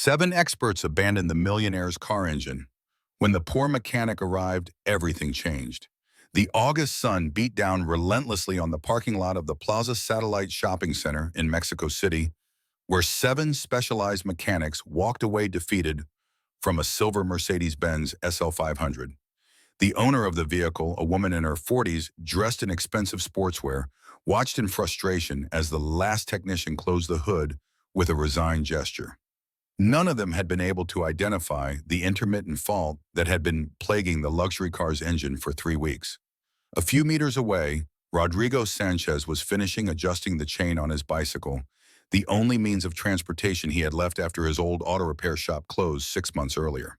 7 experts abandoned the Millionaire's car engine. When the poor mechanic arrived, everything changed. The August sun beat down relentlessly on the parking lot of the Plaza Satellite Shopping Center in Mexico City, where 7 specialized mechanics walked away defeated from a silver Mercedes-Benz SL500. The owner of the vehicle, a woman in her 40s, dressed in expensive sportswear, watched in frustration as the last technician closed the hood with a resigned gesture. None of them had been able to identify the intermittent fault that had been plaguing the luxury car's engine for 3 weeks. A few meters away, Rodrigo Sanchez was finishing adjusting the chain on his bicycle, the only means of transportation he had left after his old auto repair shop closed 6 months earlier.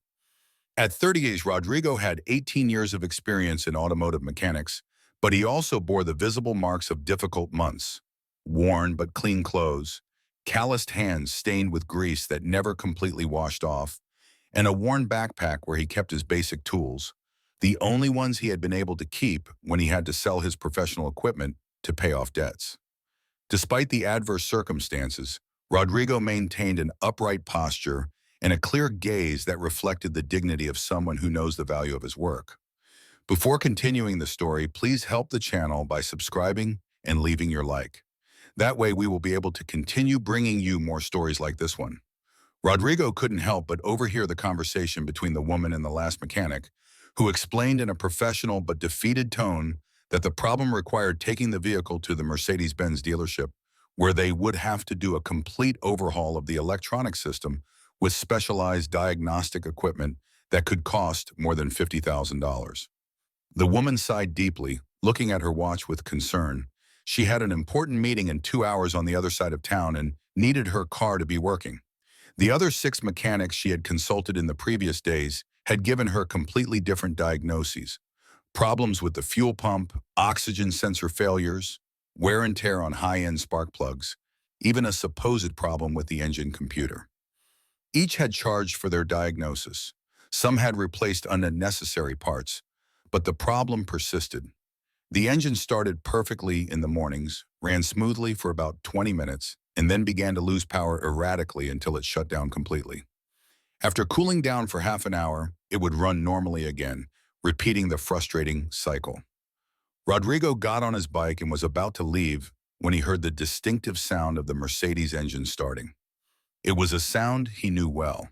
At 38, Rodrigo had 18 years of experience in automotive mechanics, but he also bore the visible marks of difficult months: worn but clean clothes, calloused hands stained with grease that never completely washed off, and a worn backpack where he kept his basic tools, the only ones he had been able to keep when he had to sell his professional equipment to pay off debts. Despite the adverse circumstances, Rodrigo maintained an upright posture and a clear gaze that reflected the dignity of someone who knows the value of his work. Before continuing the story, please help the channel by subscribing and leaving your like. That way we will be able to continue bringing you more stories like this one. Rodrigo couldn't help but overhear the conversation between the woman and the last mechanic, who explained in a professional but defeated tone that the problem required taking the vehicle to the Mercedes-Benz dealership, where they would have to do a complete overhaul of the electronic system with specialized diagnostic equipment that could cost more than $50,000. The woman sighed deeply, looking at her watch with concern. She had an important meeting in 2 hours on the other side of town and needed her car to be working. The other 6 mechanics she had consulted in the previous days had given her completely different diagnoses: problems with the fuel pump, oxygen sensor failures, wear and tear on high-end spark plugs, even a supposed problem with the engine computer. Each had charged for their diagnosis. Some had replaced unnecessary parts, but the problem persisted. The engine started perfectly in the mornings, ran smoothly for about 20 minutes, and then began to lose power erratically until it shut down completely. After cooling down for half an hour, it would run normally again, repeating the frustrating cycle. Rodrigo got on his bike and was about to leave when he heard the distinctive sound of the Mercedes engine starting. It was a sound he knew well.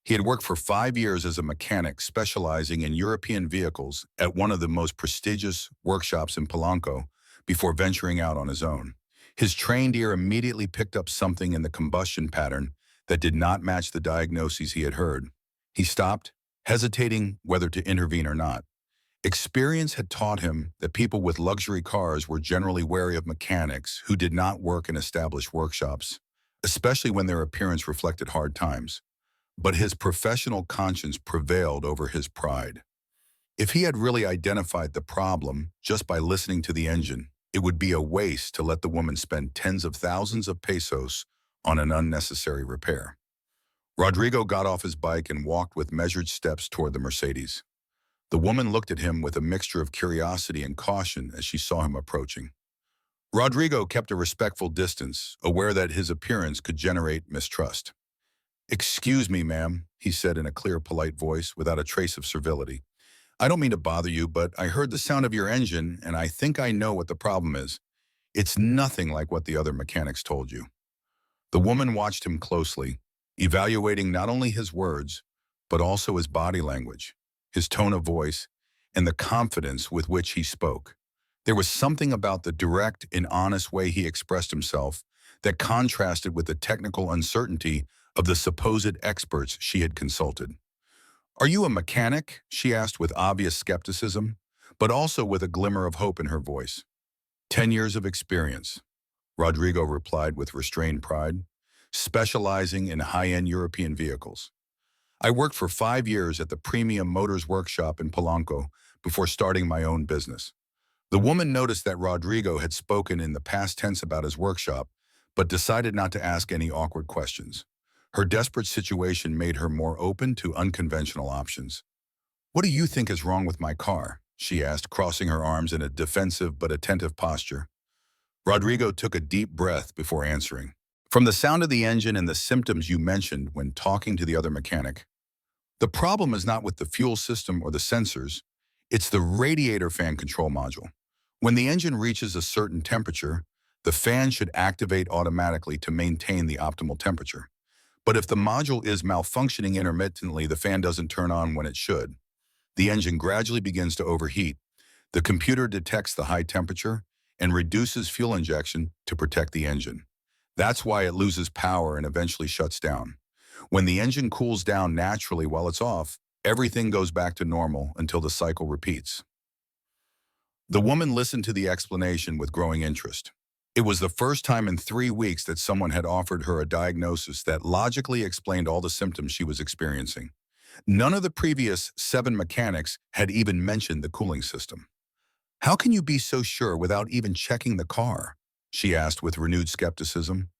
He had worked for 5 years as a mechanic specializing in European vehicles at one of the most prestigious workshops in Polanco before venturing out on his own. His trained ear immediately picked up something in the combustion pattern that did not match the diagnoses he had heard. He stopped, hesitating whether to intervene or not. Experience had taught him that people with luxury cars were generally wary of mechanics who did not work in established workshops, especially when their appearance reflected hard times. But his professional conscience prevailed over his pride. If he had really identified the problem just by listening to the engine, it would be a waste to let the woman spend tens of thousands of pesos on an unnecessary repair. Rodrigo got off his bike and walked with measured steps toward the Mercedes. The woman looked at him with a mixture of curiosity and caution as she saw him approaching. Rodrigo kept a respectful distance, aware that his appearance could generate mistrust. "Excuse me, ma'am," he said in a clear, polite voice without a trace of servility. "I don't mean to bother you, but I heard the sound of your engine, and I think I know what the problem is. It's nothing like what the other mechanics told you." The woman watched him closely, evaluating not only his words, but also his body language, his tone of voice, and the confidence with which he spoke. There was something about the direct and honest way he expressed himself that contrasted with the technical uncertainty of the supposed experts she had consulted. "Are you a mechanic?" she asked with obvious skepticism, but also with a glimmer of hope in her voice. "10 years of experience," Rodrigo replied with restrained pride, "specializing in high-end European vehicles. I worked for 5 years at the Premium Motors Workshop in Polanco before starting my own business." The woman noticed that Rodrigo had spoken in the past tense about his workshop, but decided not to ask any awkward questions. Her desperate situation made her more open to unconventional options. "What do you think is wrong with my car?" she asked, crossing her arms in a defensive but attentive posture. Rodrigo took a deep breath before answering. From the sound of the engine and the symptoms you mentioned when talking to the other mechanic, the problem is not with the fuel system or the sensors, it's the radiator fan control module. When the engine reaches a certain temperature, the fan should activate automatically to maintain the optimal temperature. But if the module is malfunctioning intermittently, the fan doesn't turn on when it should. The engine gradually begins to overheat. The computer detects the high temperature and reduces fuel injection to protect the engine. That's why it loses power and eventually shuts down. When the engine cools down naturally while it's off, everything goes back to normal until the cycle repeats. The woman listened to the explanation with growing interest. It was the first time in 3 weeks that someone had offered her a diagnosis that logically explained all the symptoms she was experiencing. None of the previous 7 mechanics had even mentioned the cooling system. "How can you be so sure without even checking the car?" she asked with renewed skepticism.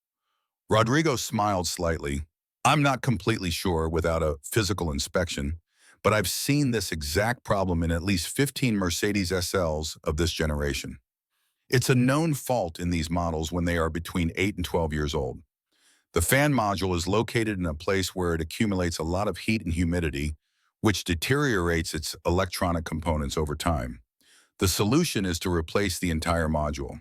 Rodrigo smiled slightly. "I'm not completely sure without a physical inspection, but I've seen this exact problem in at least 15 Mercedes SLs of this generation. It's a known fault in these models when they are between 8 and 12 years old. The fan module is located in a place where it accumulates a lot of heat and humidity, which deteriorates its electronic components over time. The solution is to replace the entire module.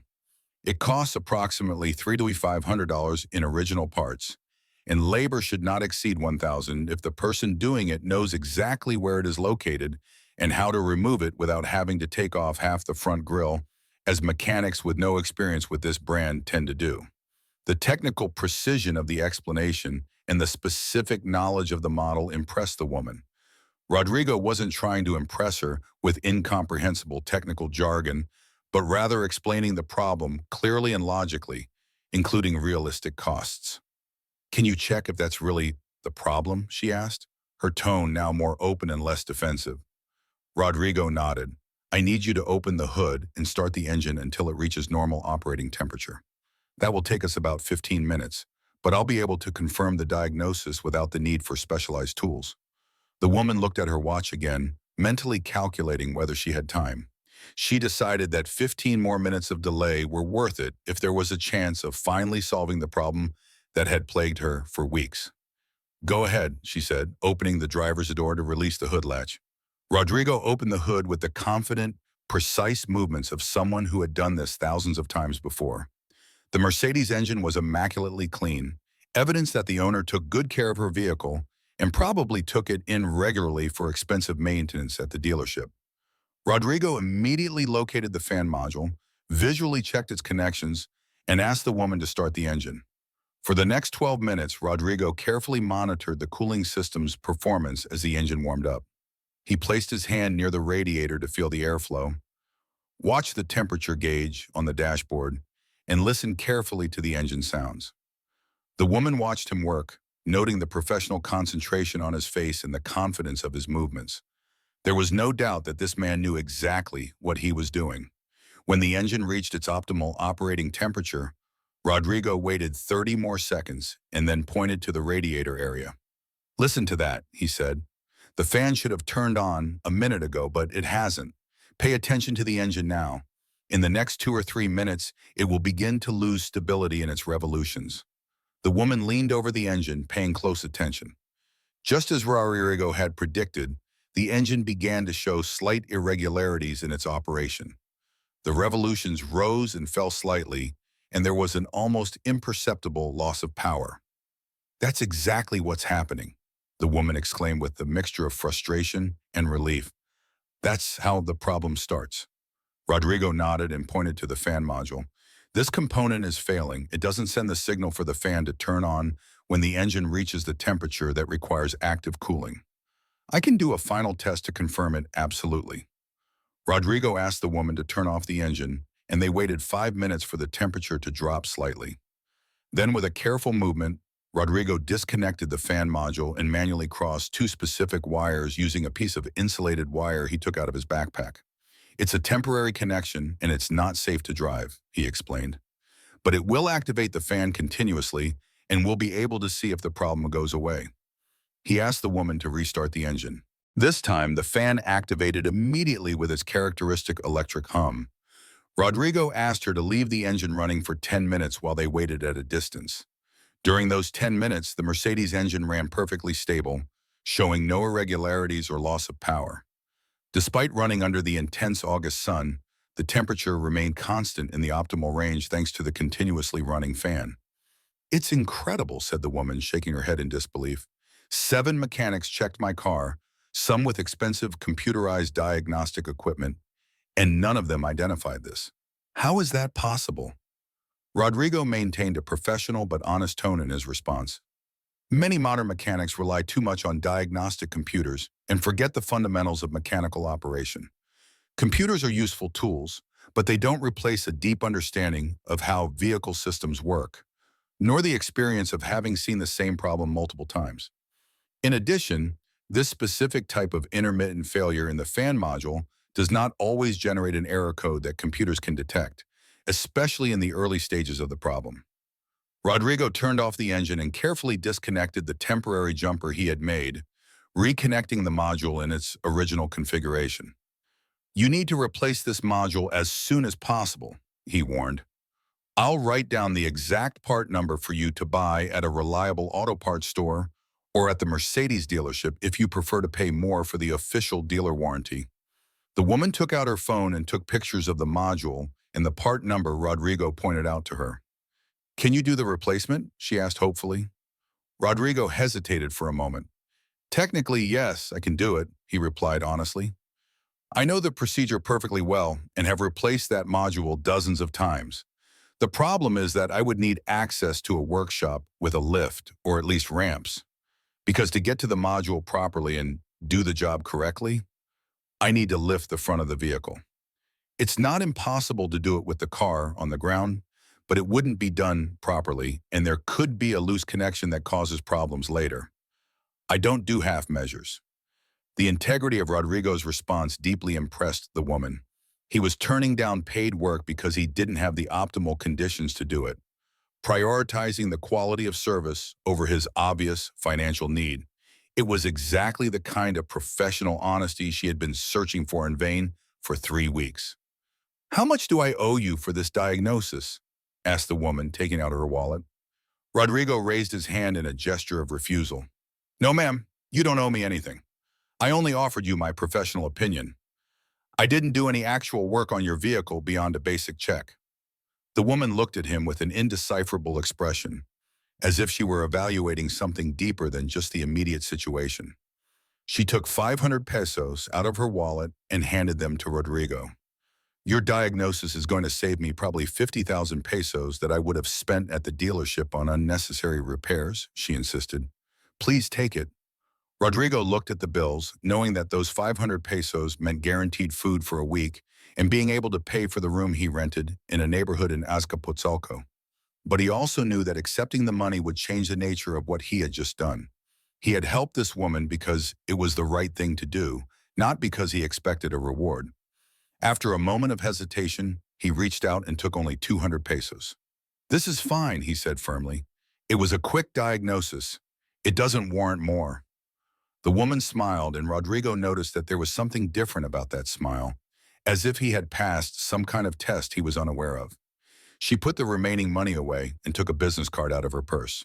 It costs approximately $300 to $500 in original parts, and labor should not exceed $1,000 if the person doing it knows exactly where it is located and how to remove it without having to take off half the front grille, as mechanics with no experience with this brand tend to do." The technical precision of the explanation and the specific knowledge of the model impressed the woman. Rodrigo wasn't trying to impress her with incomprehensible technical jargon, but rather explaining the problem clearly and logically, including realistic costs. "Can you check if that's really the problem?" she asked, her tone now more open and less defensive. Rodrigo nodded. "I need you to open the hood and start the engine until it reaches normal operating temperature. That will take us about 15 minutes, but I'll be able to confirm the diagnosis without the need for specialized tools." The woman looked at her watch again, mentally calculating whether she had time. She decided that 15 more minutes of delay were worth it if there was a chance of finally solving the problem that had plagued her for weeks. "Go ahead," she said, opening the driver's door to release the hood latch. Rodrigo opened the hood with the confident, precise movements of someone who had done this thousands of times before. The Mercedes engine was immaculately clean, evidence that the owner took good care of her vehicle and probably took it in regularly for expensive maintenance at the dealership. Rodrigo immediately located the fan module, visually checked its connections, and asked the woman to start the engine. For the next 12 minutes, Rodrigo carefully monitored the cooling system's performance as the engine warmed up. He placed his hand near the radiator to feel the airflow, watched the temperature gauge on the dashboard, and listened carefully to the engine sounds. The woman watched him work, noting the professional concentration on his face and the confidence of his movements. There was no doubt that this man knew exactly what he was doing. When the engine reached its optimal operating temperature, Rodrigo waited 30 more seconds and then pointed to the radiator area. "Listen to that," he said. "The fan should have turned on a minute ago, but it hasn't. Pay attention to the engine now. In the next 2 or 3 minutes, it will begin to lose stability in its revolutions." The woman leaned over the engine, paying close attention. Just as Rodrigo had predicted, the engine began to show slight irregularities in its operation. The revolutions rose and fell slightly, and there was an almost imperceptible loss of power. "That's exactly what's happening," the woman exclaimed with a mixture of frustration and relief. "That's how the problem starts." Rodrigo nodded and pointed to the fan module. "This component is failing. It doesn't send the signal for the fan to turn on when the engine reaches the temperature that requires active cooling. I can do a final test to confirm it absolutely." Rodrigo asked the woman to turn off the engine, and they waited 5 minutes for the temperature to drop slightly. Then, with a careful movement, Rodrigo disconnected the fan module and manually crossed 2 specific wires using a piece of insulated wire he took out of his backpack. "It's a temporary connection, and it's not safe to drive," he explained. "But it will activate the fan continuously, and we'll be able to see if the problem goes away." He asked the woman to restart the engine. This time, the fan activated immediately with its characteristic electric hum. Rodrigo asked her to leave the engine running for 10 minutes while they waited at a distance. During those 10 minutes, the Mercedes engine ran perfectly stable, showing no irregularities or loss of power. Despite running under the intense August sun, the temperature remained constant in the optimal range thanks to the continuously running fan. "It's incredible," said the woman, shaking her head in disbelief. "7 mechanics checked my car, some with expensive computerized diagnostic equipment, and none of them identified this. How is that possible?" Rodrigo maintained a professional but honest tone in his response. "Many modern mechanics rely too much on diagnostic computers and forget the fundamentals of mechanical operation. Computers are useful tools, but they don't replace a deep understanding of how vehicle systems work, nor the experience of having seen the same problem multiple times. In addition, this specific type of intermittent failure in the fan module does not always generate an error code that computers can detect, especially in the early stages of the problem." Rodrigo turned off the engine and carefully disconnected the temporary jumper he had made, reconnecting the module in its original configuration. "You need to replace this module as soon as possible," he warned. "I'll write down the exact part number for you to buy at a reliable auto parts store or at the Mercedes dealership if you prefer to pay more for the official dealer warranty." The woman took out her phone and took pictures of the module and the part number Rodrigo pointed out to her. "Can you do the replacement?" she asked hopefully. Rodrigo hesitated for a moment. "Technically, yes, I can do it," he replied honestly. "I know the procedure perfectly well and have replaced that module dozens of times. The problem is that I would need access to a workshop with a lift, or at least ramps, because to get to the module properly and do the job correctly, I need to lift the front of the vehicle. It's not impossible to do it with the car on the ground, but it wouldn't be done properly, and there could be a loose connection that causes problems later. I don't do half measures." The integrity of Rodrigo's response deeply impressed the woman. He was turning down paid work because he didn't have the optimal conditions to do it, prioritizing the quality of service over his obvious financial need. It was exactly the kind of professional honesty she had been searching for in vain for 3 weeks. "How much do I owe you for this diagnosis?" asked the woman, taking out her wallet. Rodrigo raised his hand in a gesture of refusal. "No, ma'am, you don't owe me anything. I only offered you my professional opinion. I didn't do any actual work on your vehicle beyond a basic check." The woman looked at him with an indecipherable expression, as if she were evaluating something deeper than just the immediate situation. She took 500 pesos out of her wallet and handed them to Rodrigo. "Your diagnosis is going to save me probably 50,000 pesos that I would have spent at the dealership on unnecessary repairs," she insisted. "Please take it." Rodrigo looked at the bills, knowing that those 500 pesos meant guaranteed food for a week and being able to pay for the room he rented in a neighborhood in Azcapotzalco. But he also knew that accepting the money would change the nature of what he had just done. He had helped this woman because it was the right thing to do, not because he expected a reward. After a moment of hesitation, he reached out and took only 200 pesos. "This is fine," he said firmly. "It was a quick diagnosis. It doesn't warrant more." The woman smiled, and Rodrigo noticed that there was something different about that smile, as if he had passed some kind of test he was unaware of. She put the remaining money away and took a business card out of her purse.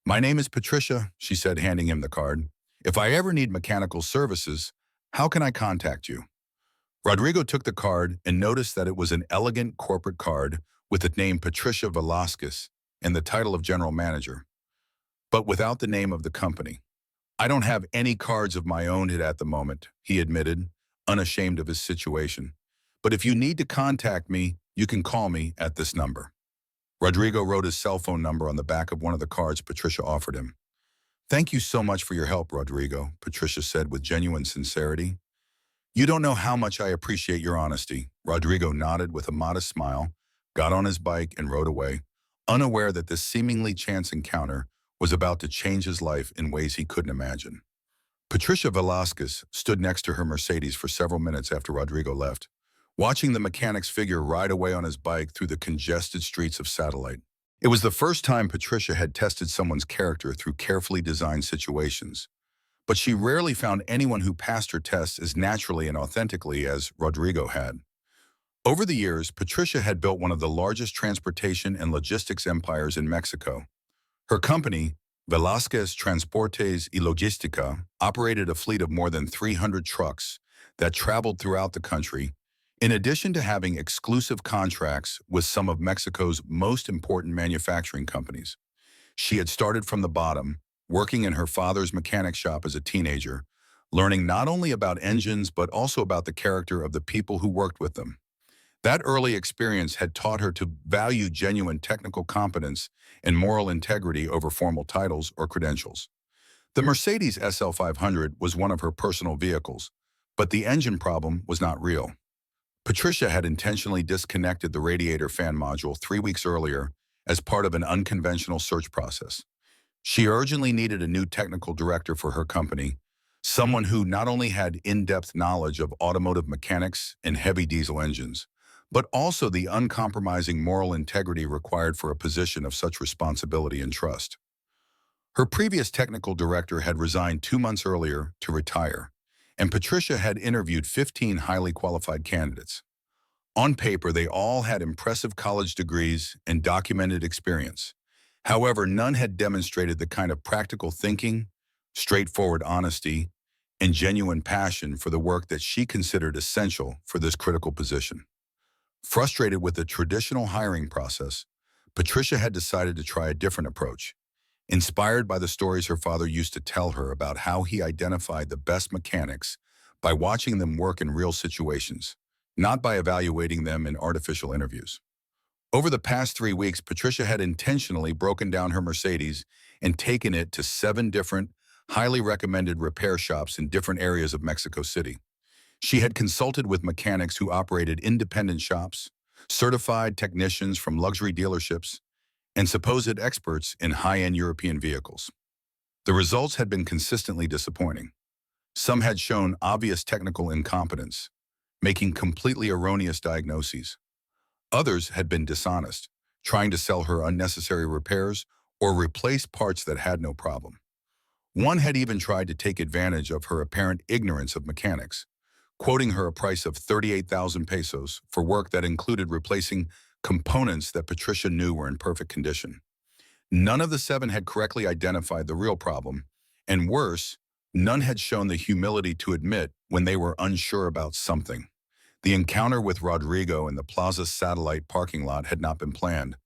"My name is Patricia," she said, handing him the card. "If I ever need mechanical services, how can I contact you?" Rodrigo took the card and noticed that it was an elegant corporate card with the name Patricia Velasquez and the title of general manager, but without the name of the company. "I don't have any cards of my own at the moment," he admitted, unashamed of his situation. "But if you need to contact me, you can call me at this number." Rodrigo wrote his cell phone number on the back of one of the cards Patricia offered him. "Thank you so much for your help, Rodrigo," Patricia said with genuine sincerity. "You don't know how much I appreciate your honesty." Rodrigo nodded with a modest smile, got on his bike, and rode away, unaware that this seemingly chance encounter was about to change his life in ways he couldn't imagine. Patricia Velasquez stood next to her Mercedes for several minutes after Rodrigo left, watching the mechanic's figure ride away on his bike through the congested streets of Satellite. It was the first time Patricia had tested someone's character through carefully designed situations, but she rarely found anyone who passed her tests as naturally and authentically as Rodrigo had. Over the years, Patricia had built one of the largest transportation and logistics empires in Mexico. Her company, Velázquez Transportes y Logística, operated a fleet of more than 300 trucks that traveled throughout the country, in addition to having exclusive contracts with some of Mexico's most important manufacturing companies. She had started from the bottom, working in her father's mechanic shop as a teenager, learning not only about engines but also about the character of the people who worked with them. That early experience had taught her to value genuine technical competence and moral integrity over formal titles or credentials. The Mercedes SL 500 was one of her personal vehicles, but the engine problem was not real. Patricia had intentionally disconnected the radiator fan module 3 weeks earlier as part of an unconventional search process. She urgently needed a new technical director for her company, someone who not only had in-depth knowledge of automotive mechanics and heavy diesel engines, but also the uncompromising moral integrity required for a position of such responsibility and trust. Her previous technical director had resigned 2 months earlier to retire, and Patricia had interviewed 15 highly qualified candidates. On paper, they all had impressive college degrees and documented experience. However, none had demonstrated the kind of practical thinking, straightforward honesty, and genuine passion for the work that she considered essential for this critical position. Frustrated with the traditional hiring process, Patricia had decided to try a different approach, inspired by the stories her father used to tell her about how he identified the best mechanics by watching them work in real situations, not by evaluating them in artificial interviews. Over the past 3 weeks, Patricia had intentionally broken down her Mercedes and taken it to 7 different, highly recommended repair shops in different areas of Mexico City. She had consulted with mechanics who operated independent shops, certified technicians from luxury dealerships, and supposed experts in high-end European vehicles. The results had been consistently disappointing. Some had shown obvious technical incompetence, making completely erroneous diagnoses. Others had been dishonest, trying to sell her unnecessary repairs or replace parts that had no problem. One had even tried to take advantage of her apparent ignorance of mechanics, quoting her a price of 38,000 pesos for work that included replacing components that Patricia knew were in perfect condition. None of the 7 had correctly identified the real problem, and worse, none had shown the humility to admit when they were unsure about something. The encounter with Rodrigo in the Plaza Satellite parking lot had not been planned,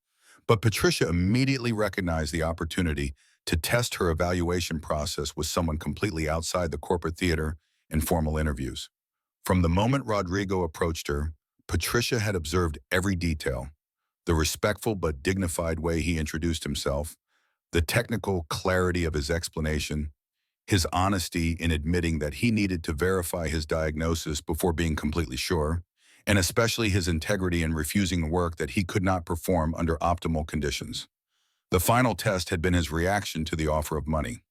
but Patricia immediately recognized the opportunity to test her evaluation process with someone completely outside the corporate theater and formal interviews. From the moment Rodrigo approached her, Patricia had observed every detail: the respectful but dignified way he introduced himself, the technical clarity of his explanation, his honesty in admitting that he needed to verify his diagnosis before being completely sure, and especially his integrity in refusing work that he could not perform under optimal conditions. The final test had been his reaction to the offer of money.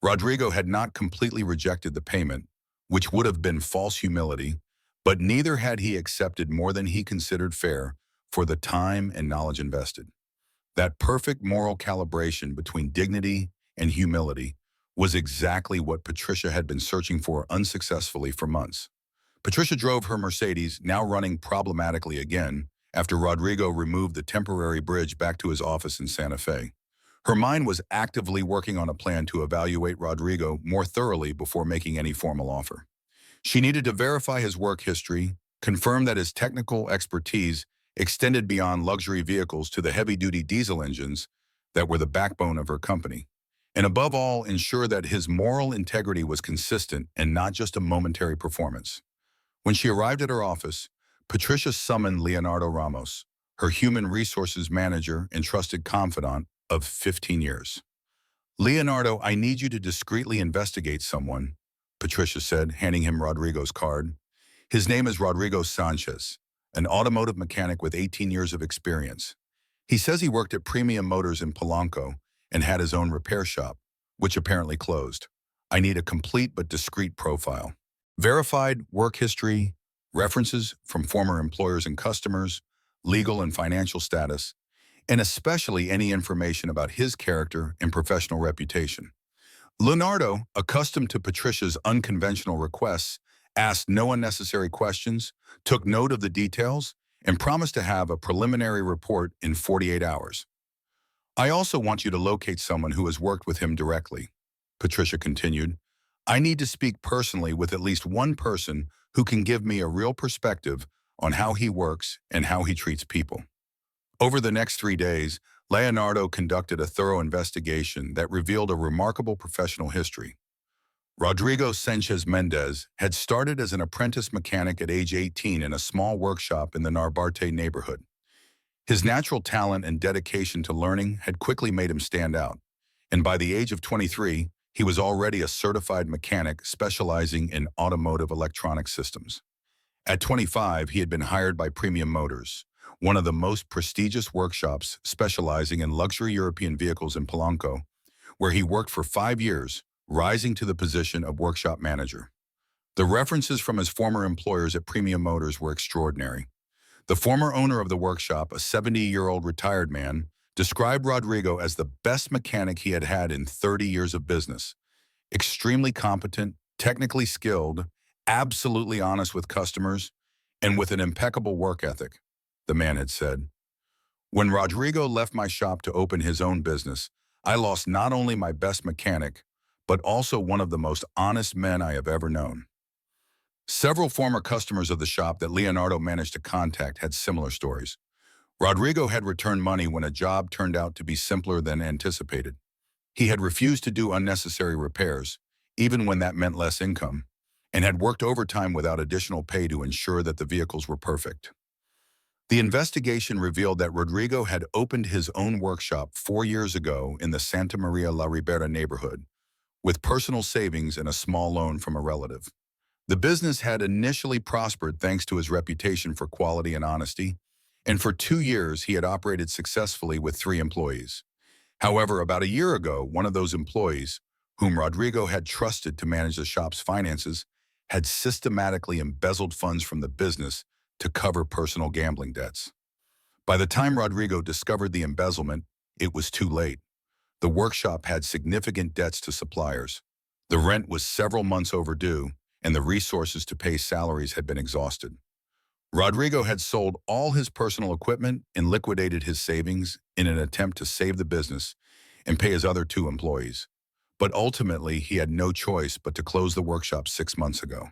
Rodrigo had not completely rejected the payment, which would have been false humility, but neither had he accepted more than he considered fair for the time and knowledge invested. That perfect moral calibration between dignity and humility was exactly what Patricia had been searching for unsuccessfully for months. Patricia drove her Mercedes, now running problematically again, after Rodrigo removed the temporary bridge back to his office in Santa Fe. Her mind was actively working on a plan to evaluate Rodrigo more thoroughly before making any formal offer. She needed to verify his work history, confirm that his technical expertise extended beyond luxury vehicles to the heavy-duty diesel engines that were the backbone of her company, and above all, ensure that his moral integrity was consistent and not just a momentary performance. When she arrived at her office, Patricia summoned Leonardo Ramos, her human resources manager and trusted confidant of 15 years. "Leonardo, I need you to discreetly investigate someone," Patricia said, handing him Rodrigo's card. "His name is Rodrigo Sanchez, an automotive mechanic with 18 years of experience. He says he worked at Premium Motors in Polanco and had his own repair shop, which apparently closed. I need a complete but discreet profile. Verified work history, references from former employers and customers, legal and financial status, and especially any information about his character and professional reputation." Leonardo, accustomed to Patricia's unconventional requests, asked no unnecessary questions, took note of the details, and promised to have a preliminary report in 48 hours. I also want you to locate someone who has worked with him directly. Patricia continued, I need to speak personally with at least one person who can give me a real perspective on how he works and how he treats people. Over the next 3 days, Leonardo conducted a thorough investigation that revealed a remarkable professional history. Rodrigo Sanchez Mendez had started as an apprentice mechanic at age 18 in a small workshop in the Narbarte neighborhood. His natural talent and dedication to learning had quickly made him stand out, and by the age of 23, he was already a certified mechanic specializing in automotive electronic systems. At 25, he had been hired by Premium Motors, one of the most prestigious workshops specializing in luxury European vehicles in Polanco, where he worked for 5 years, rising to the position of workshop manager. The references from his former employers at Premium Motors were extraordinary. The former owner of the workshop, a 70-year-old retired man, described Rodrigo as the best mechanic he had had in 30 years of business. Extremely competent, technically skilled, absolutely honest with customers, and with an impeccable work ethic, the man had said. When Rodrigo left my shop to open his own business, I lost not only my best mechanic, but also one of the most honest men I have ever known. Several former customers of the shop that Leonardo managed to contact had similar stories. Rodrigo had returned money when a job turned out to be simpler than anticipated. He had refused to do unnecessary repairs, even when that meant less income, and had worked overtime without additional pay to ensure that the vehicles were perfect. The investigation revealed that Rodrigo had opened his own workshop 4 years ago in the Santa Maria la Ribera neighborhood, with personal savings and a small loan from a relative. The business had initially prospered thanks to his reputation for quality and honesty, and for 2 years he had operated successfully with 3 employees. However, about a year ago, one of those employees, whom Rodrigo had trusted to manage the shop's finances, had systematically embezzled funds from the business to cover personal gambling debts. By the time Rodrigo discovered the embezzlement, it was too late. The workshop had significant debts to suppliers. The rent was several months overdue, and the resources to pay salaries had been exhausted. Rodrigo had sold all his personal equipment and liquidated his savings in an attempt to save the business and pay his other 2 employees. But ultimately, he had no choice but to close the workshop 6 months ago.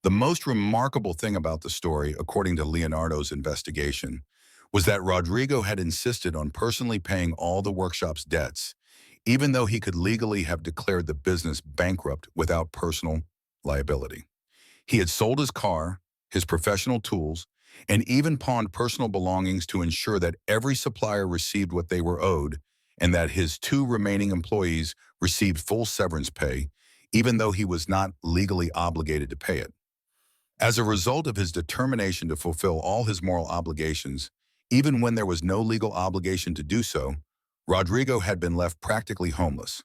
The most remarkable thing about the story, according to Leonardo's investigation, was that Rodrigo had insisted on personally paying all the workshop's debts, even though he could legally have declared the business bankrupt without personal liability. He had sold his car, his professional tools, and even pawned personal belongings to ensure that every supplier received what they were owed and that his 2 remaining employees received full severance pay, even though he was not legally obligated to pay it. As a result of his determination to fulfill all his moral obligations, even when there was no legal obligation to do so, Rodrigo had been left practically homeless,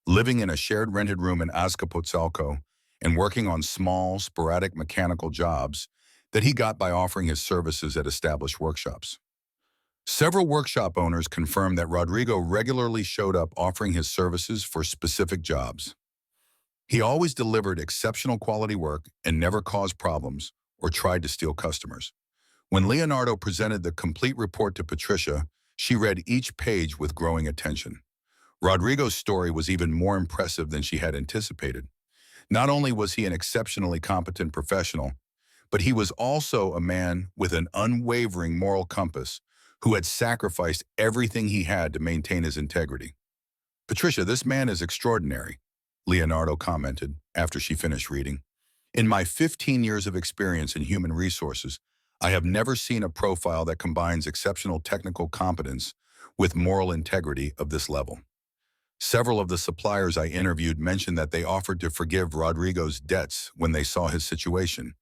living in a shared rented room in Azcapotzalco and working on small, sporadic mechanical jobs that he got by offering his services at established workshops. Several workshop owners confirmed that Rodrigo regularly showed up offering his services for specific jobs. He always delivered exceptional quality work and never caused problems or tried to steal customers. When Leonardo presented the complete report to Patricia, she read each page with growing attention. Rodrigo's story was even more impressive than she had anticipated. Not only was he an exceptionally competent professional, but he was also a man with an unwavering moral compass who had sacrificed everything he had to maintain his integrity. Patricia, this man is extraordinary, Leonardo commented after she finished reading. In my 15 years of experience in human resources, I have never seen a profile that combines exceptional technical competence with moral integrity of this level. Several of the suppliers I interviewed mentioned that they offered to forgive Rodrigo's debts when they saw his situation,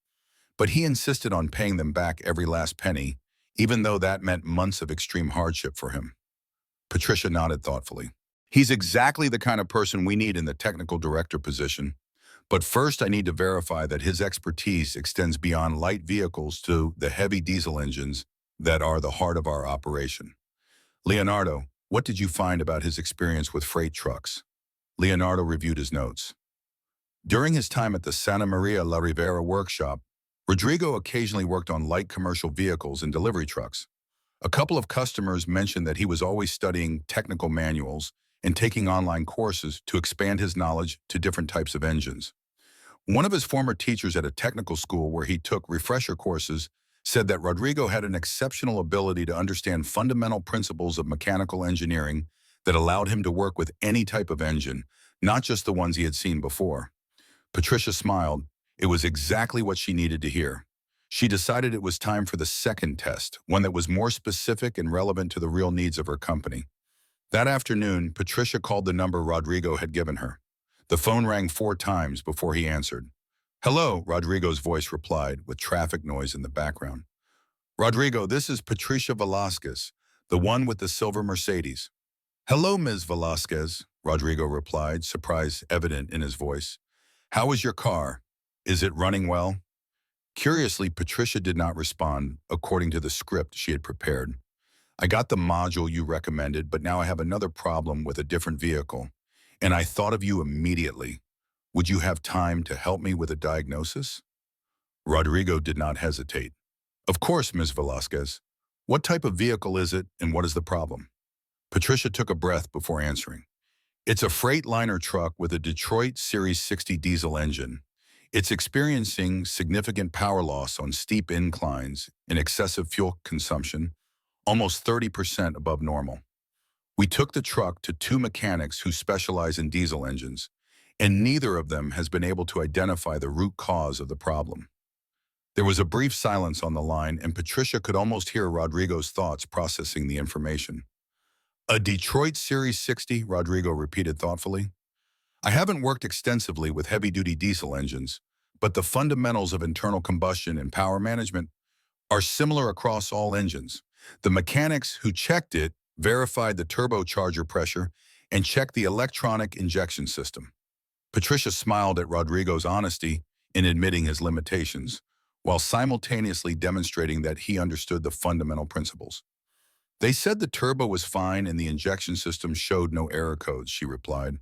but he insisted on paying them back every last penny, even though that meant months of extreme hardship for him. Patricia nodded thoughtfully. He's exactly the kind of person we need in the technical director position, but first I need to verify that his expertise extends beyond light vehicles to the heavy diesel engines that are the heart of our operation. Leonardo, what did you find about his experience with freight trucks? Leonardo reviewed his notes. During his time at the Santa Maria la Ribera workshop, Rodrigo occasionally worked on light commercial vehicles and delivery trucks. A couple of customers mentioned that he was always studying technical manuals and taking online courses to expand his knowledge to different types of engines. One of his former teachers at a technical school where he took refresher courses said that Rodrigo had an exceptional ability to understand fundamental principles of mechanical engineering that allowed him to work with any type of engine, not just the ones he had seen before. Patricia smiled. It was exactly what she needed to hear. She decided it was time for the second test, one that was more specific and relevant to the real needs of her company. That afternoon, Patricia called the number Rodrigo had given her. The phone rang 4 times before he answered. "Hello," Rodrigo's voice replied, with traffic noise in the background. "Rodrigo, this is Patricia Velasquez, the one with the silver Mercedes." "Hello, Ms. Velasquez," Rodrigo replied, surprise evident in his voice. "How is your car? Is it running well?" Curiously, Patricia did not respond according to the script she had prepared. "I got the module you recommended, but now I have another problem with a different vehicle, and I thought of you immediately. Would you have time to help me with a diagnosis?" Rodrigo did not hesitate. "Of course, Ms. Velasquez. What type of vehicle is it, and what is the problem?" Patricia took a breath before answering. "It's a Freightliner truck with a Detroit Series 60 diesel engine. It's experiencing significant power loss on steep inclines and excessive fuel consumption, almost 30% above normal. We took the truck to 2 mechanics who specialize in diesel engines, and neither of them has been able to identify the root cause of the problem." There was a brief silence on the line, and Patricia could almost hear Rodrigo's thoughts processing the information. "A Detroit Series 60, Rodrigo repeated thoughtfully. "I haven't worked extensively with heavy-duty diesel engines, but the fundamentals of internal combustion and power management are similar across all engines. The mechanics who checked it verified the turbocharger pressure and checked the electronic injection system." Patricia smiled at Rodrigo's honesty in admitting his limitations, while simultaneously demonstrating that he understood the fundamental principles. "They said the turbo was fine and the injection system showed no error codes," she replied.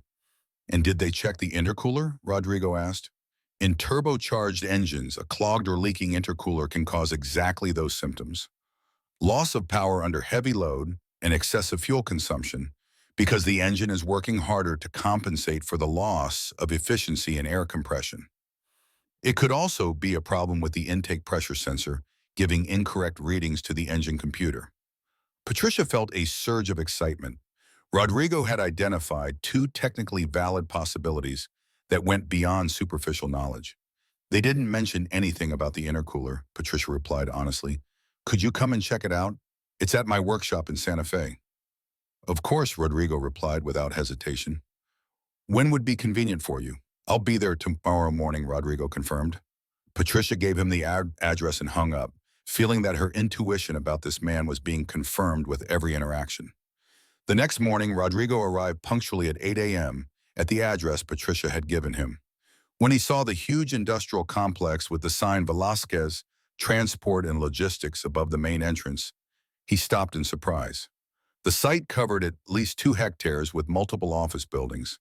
"And did they check the intercooler?" Rodrigo asked. "In turbocharged engines, a clogged or leaking intercooler can cause exactly those symptoms. Loss of power under heavy load and excessive fuel consumption because the engine is working harder to compensate for the loss of efficiency and air compression. It could also be a problem with the intake pressure sensor, giving incorrect readings to the engine computer." Patricia felt a surge of excitement. Rodrigo had identified 2 technically valid possibilities that went beyond superficial knowledge. "They didn't mention anything about the intercooler," Patricia replied honestly. "Could you come and check it out? It's at my workshop in Santa Fe." "Of course," Rodrigo replied without hesitation. "When would be convenient for you?" "I'll be there tomorrow morning," Rodrigo confirmed. Patricia gave him the address and hung up, feeling that her intuition about this man was being confirmed with every interaction. The next morning, Rodrigo arrived punctually at 8 a.m. at the address Patricia had given him. When he saw the huge industrial complex with the sign Velasquez, Transport and Logistics above the main entrance, he stopped in surprise. The site covered at least 2 hectares with multiple office buildings,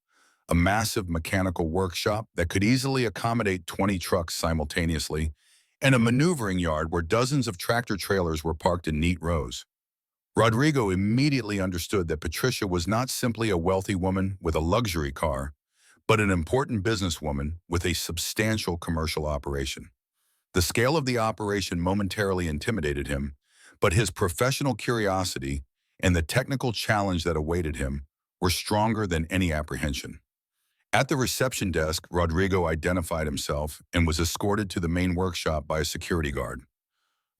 a massive mechanical workshop that could easily accommodate 20 trucks simultaneously, and a maneuvering yard where dozens of tractor trailers were parked in neat rows. Rodrigo immediately understood that Patricia was not simply a wealthy woman with a luxury car, but an important businesswoman with a substantial commercial operation. The scale of the operation momentarily intimidated him, but his professional curiosity and the technical challenge that awaited him were stronger than any apprehension. At the reception desk, Rodrigo identified himself and was escorted to the main workshop by a security guard.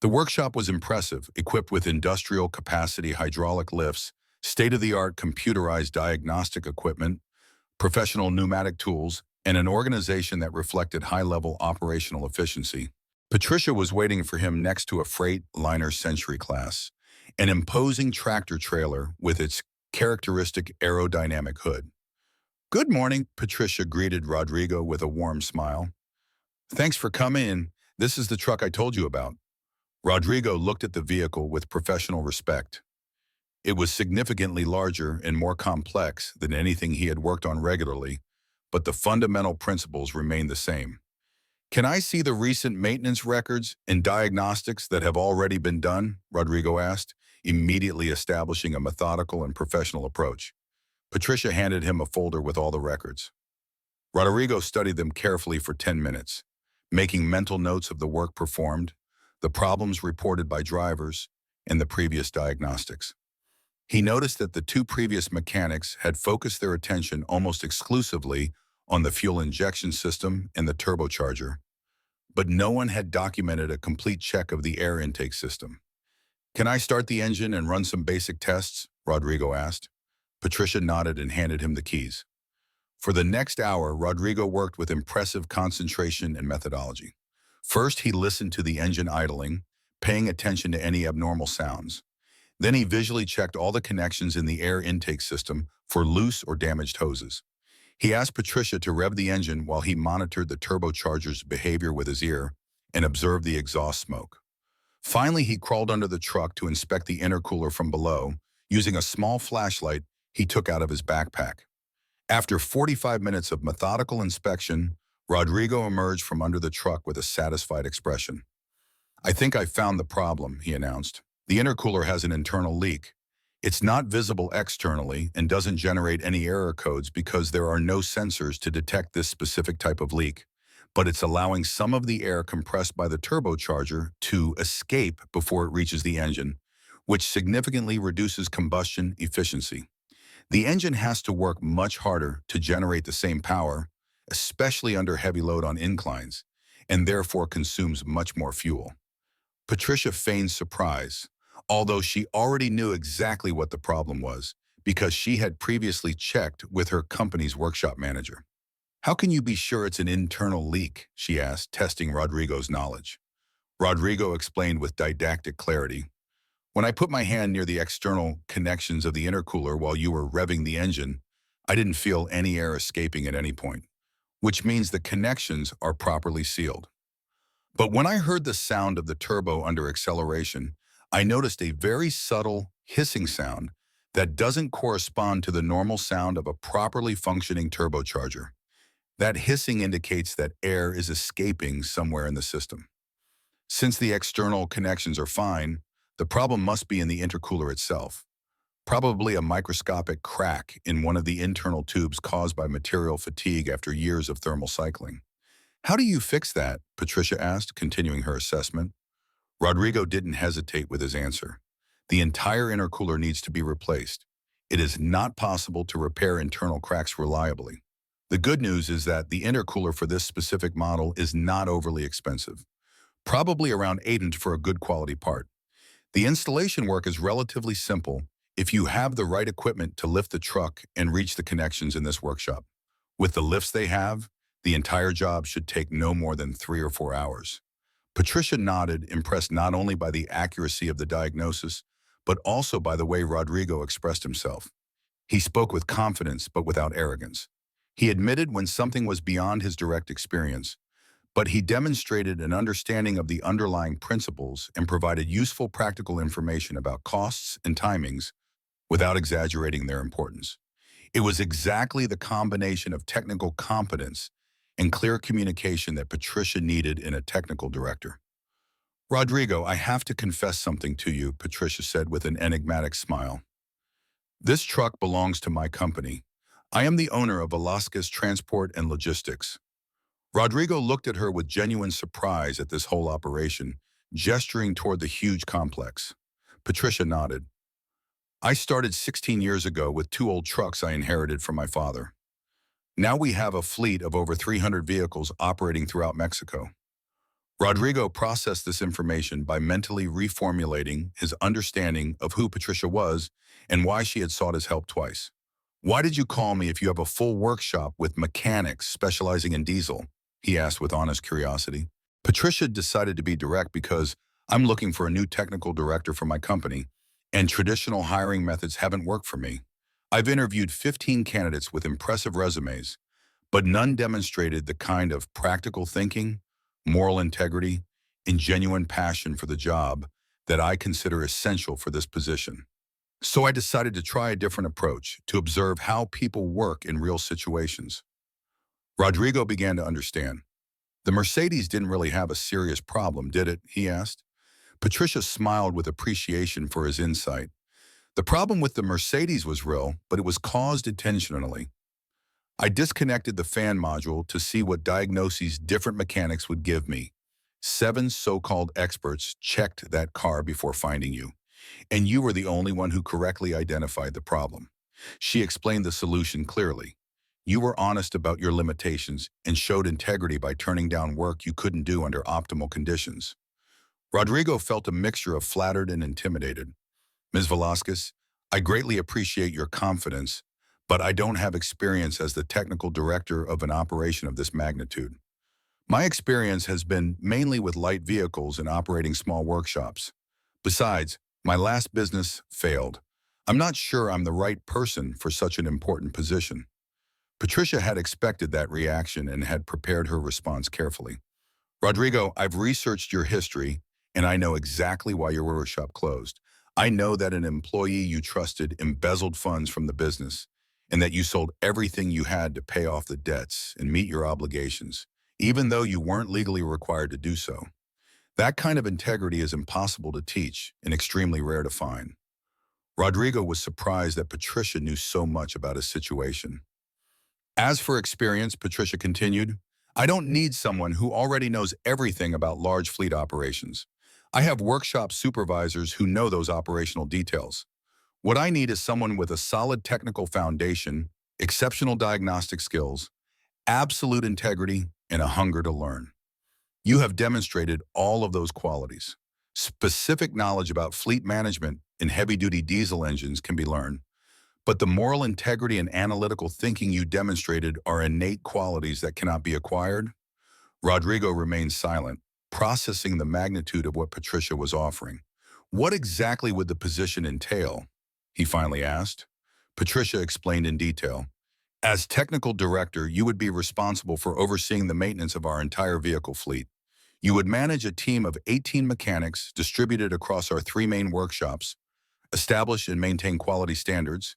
The workshop was impressive, equipped with industrial capacity hydraulic lifts, state-of-the-art computerized diagnostic equipment, professional pneumatic tools, and an organization that reflected high-level operational efficiency. Patricia was waiting for him next to a Freightliner Century class, an imposing tractor trailer with its characteristic aerodynamic hood. "Good morning," Patricia greeted Rodrigo with a warm smile. "Thanks for coming in. This is the truck I told you about." Rodrigo looked at the vehicle with professional respect. It was significantly larger and more complex than anything he had worked on regularly, but the fundamental principles remained the same. "Can I see the recent maintenance records and diagnostics that have already been done?" Rodrigo asked, immediately establishing a methodical and professional approach. Patricia handed him a folder with all the records. Rodrigo studied them carefully for 10 minutes, making mental notes of the work performed, the problems reported by drivers, and the previous diagnostics. He noticed that the two previous mechanics had focused their attention almost exclusively on the fuel injection system and the turbocharger, but no one had documented a complete check of the air intake system. "Can I start the engine and run some basic tests?" Rodrigo asked. Patricia nodded and handed him the keys. For the next hour, Rodrigo worked with impressive concentration and methodology. First, he listened to the engine idling, paying attention to any abnormal sounds. Then he visually checked all the connections in the air intake system for loose or damaged hoses. He asked Patricia to rev the engine while he monitored the turbocharger's behavior with his ear and observed the exhaust smoke. Finally, he crawled under the truck to inspect the intercooler from below, using a small flashlight he took out of his backpack. After 45 minutes of methodical inspection, Rodrigo emerged from under the truck with a satisfied expression. "I think I found the problem," he announced. "The intercooler has an internal leak. It's not visible externally and doesn't generate any error codes because there are no sensors to detect this specific type of leak, but it's allowing some of the air compressed by the turbocharger to escape before it reaches the engine, which significantly reduces combustion efficiency. The engine has to work much harder to generate the same power, especially under heavy load on inclines, and therefore consumes much more fuel." Patricia feigned surprise, although she already knew exactly what the problem was because she had previously checked with her company's workshop manager. "How can you be sure it's an internal leak?" she asked, testing Rodrigo's knowledge. Rodrigo explained with didactic clarity. "When I put my hand near the external connections of the intercooler while you were revving the engine, I didn't feel any air escaping at any point, which means the connections are properly sealed. But when I heard the sound of the turbo under acceleration, I noticed a very subtle hissing sound that doesn't correspond to the normal sound of a properly functioning turbocharger. That hissing indicates that air is escaping somewhere in the system. Since the external connections are fine, the problem must be in the intercooler itself, probably a microscopic crack in one of the internal tubes caused by material fatigue after years of thermal cycling." "How do you fix that?" Patricia asked, continuing her assessment. Rodrigo didn't hesitate with his answer. "The entire intercooler needs to be replaced. It is not possible to repair internal cracks reliably. The good news is that the intercooler for this specific model is not overly expensive, probably around $800 for a good quality part. The installation work is relatively simple if you have the right equipment to lift the truck and reach the connections in this workshop. With the lifts they have, the entire job should take no more than 3 or 4 hours." Patricia nodded, impressed not only by the accuracy of the diagnosis, but also by the way Rodrigo expressed himself. He spoke with confidence, but without arrogance. He admitted when something was beyond his direct experience, but he demonstrated an understanding of the underlying principles and provided useful practical information about costs and timings without exaggerating their importance. It was exactly the combination of technical competence and clear communication that Patricia needed in a technical director. "Rodrigo, I have to confess something to you," Patricia said with an enigmatic smile. "This truck belongs to my company. I am the owner of Velasquez Transport and Logistics." Rodrigo looked at her with genuine surprise at this whole operation, gesturing toward the huge complex. Patricia nodded. "I started 16 years ago with 2 old trucks I inherited from my father. Now we have a fleet of over 300 vehicles operating throughout Mexico." Rodrigo processed this information by mentally reformulating his understanding of who Patricia was and why she had sought his help twice. "Why did you call me if you have a full workshop with mechanics specializing in diesel?" he asked with honest curiosity. Patricia decided to be direct because I'm looking for a new technical director for my company, and traditional hiring methods haven't worked for me. I've interviewed 15 candidates with impressive resumes, but none demonstrated the kind of practical thinking, moral integrity, and genuine passion for the job that I consider essential for this position. So I decided to try a different approach to observe how people work in real situations. Rodrigo began to understand. "The Mercedes didn't really have a serious problem, did it?" he asked. Patricia smiled with appreciation for his insight. The problem with the Mercedes was real, but it was caused intentionally. I disconnected the fan module to see what diagnoses different mechanics would give me. 7 so-called experts checked that car before finding you, and you were the only one who correctly identified the problem. She explained the solution clearly. You were honest about your limitations and showed integrity by turning down work you couldn't do under optimal conditions. Rodrigo felt a mixture of flattered and intimidated. Ms. Velasquez, I greatly appreciate your confidence, but I don't have experience as the technical director of an operation of this magnitude. My experience has been mainly with light vehicles and operating small workshops. Besides, my last business failed. I'm not sure I'm the right person for such an important position. Patricia had expected that reaction and had prepared her response carefully. Rodrigo, I've researched your history, and I know exactly why your workshop closed. I know that an employee you trusted embezzled funds from the business, and that you sold everything you had to pay off the debts and meet your obligations, even though you weren't legally required to do so. That kind of integrity is impossible to teach and extremely rare to find. Rodrigo was surprised that Patricia knew so much about his situation. As for experience, Patricia continued, I don't need someone who already knows everything about large fleet operations. I have workshop supervisors who know those operational details. What I need is someone with a solid technical foundation, exceptional diagnostic skills, absolute integrity, and a hunger to learn. You have demonstrated all of those qualities. Specific knowledge about fleet management and heavy-duty diesel engines can be learned, but the moral integrity and analytical thinking you demonstrated are innate qualities that cannot be acquired. Rodrigo remained silent, processing the magnitude of what Patricia was offering. What exactly would the position entail? He finally asked. Patricia explained in detail. As technical director, you would be responsible for overseeing the maintenance of our entire vehicle fleet. You would manage a team of 18 mechanics distributed across our 3 main workshops, establish and maintain quality standards,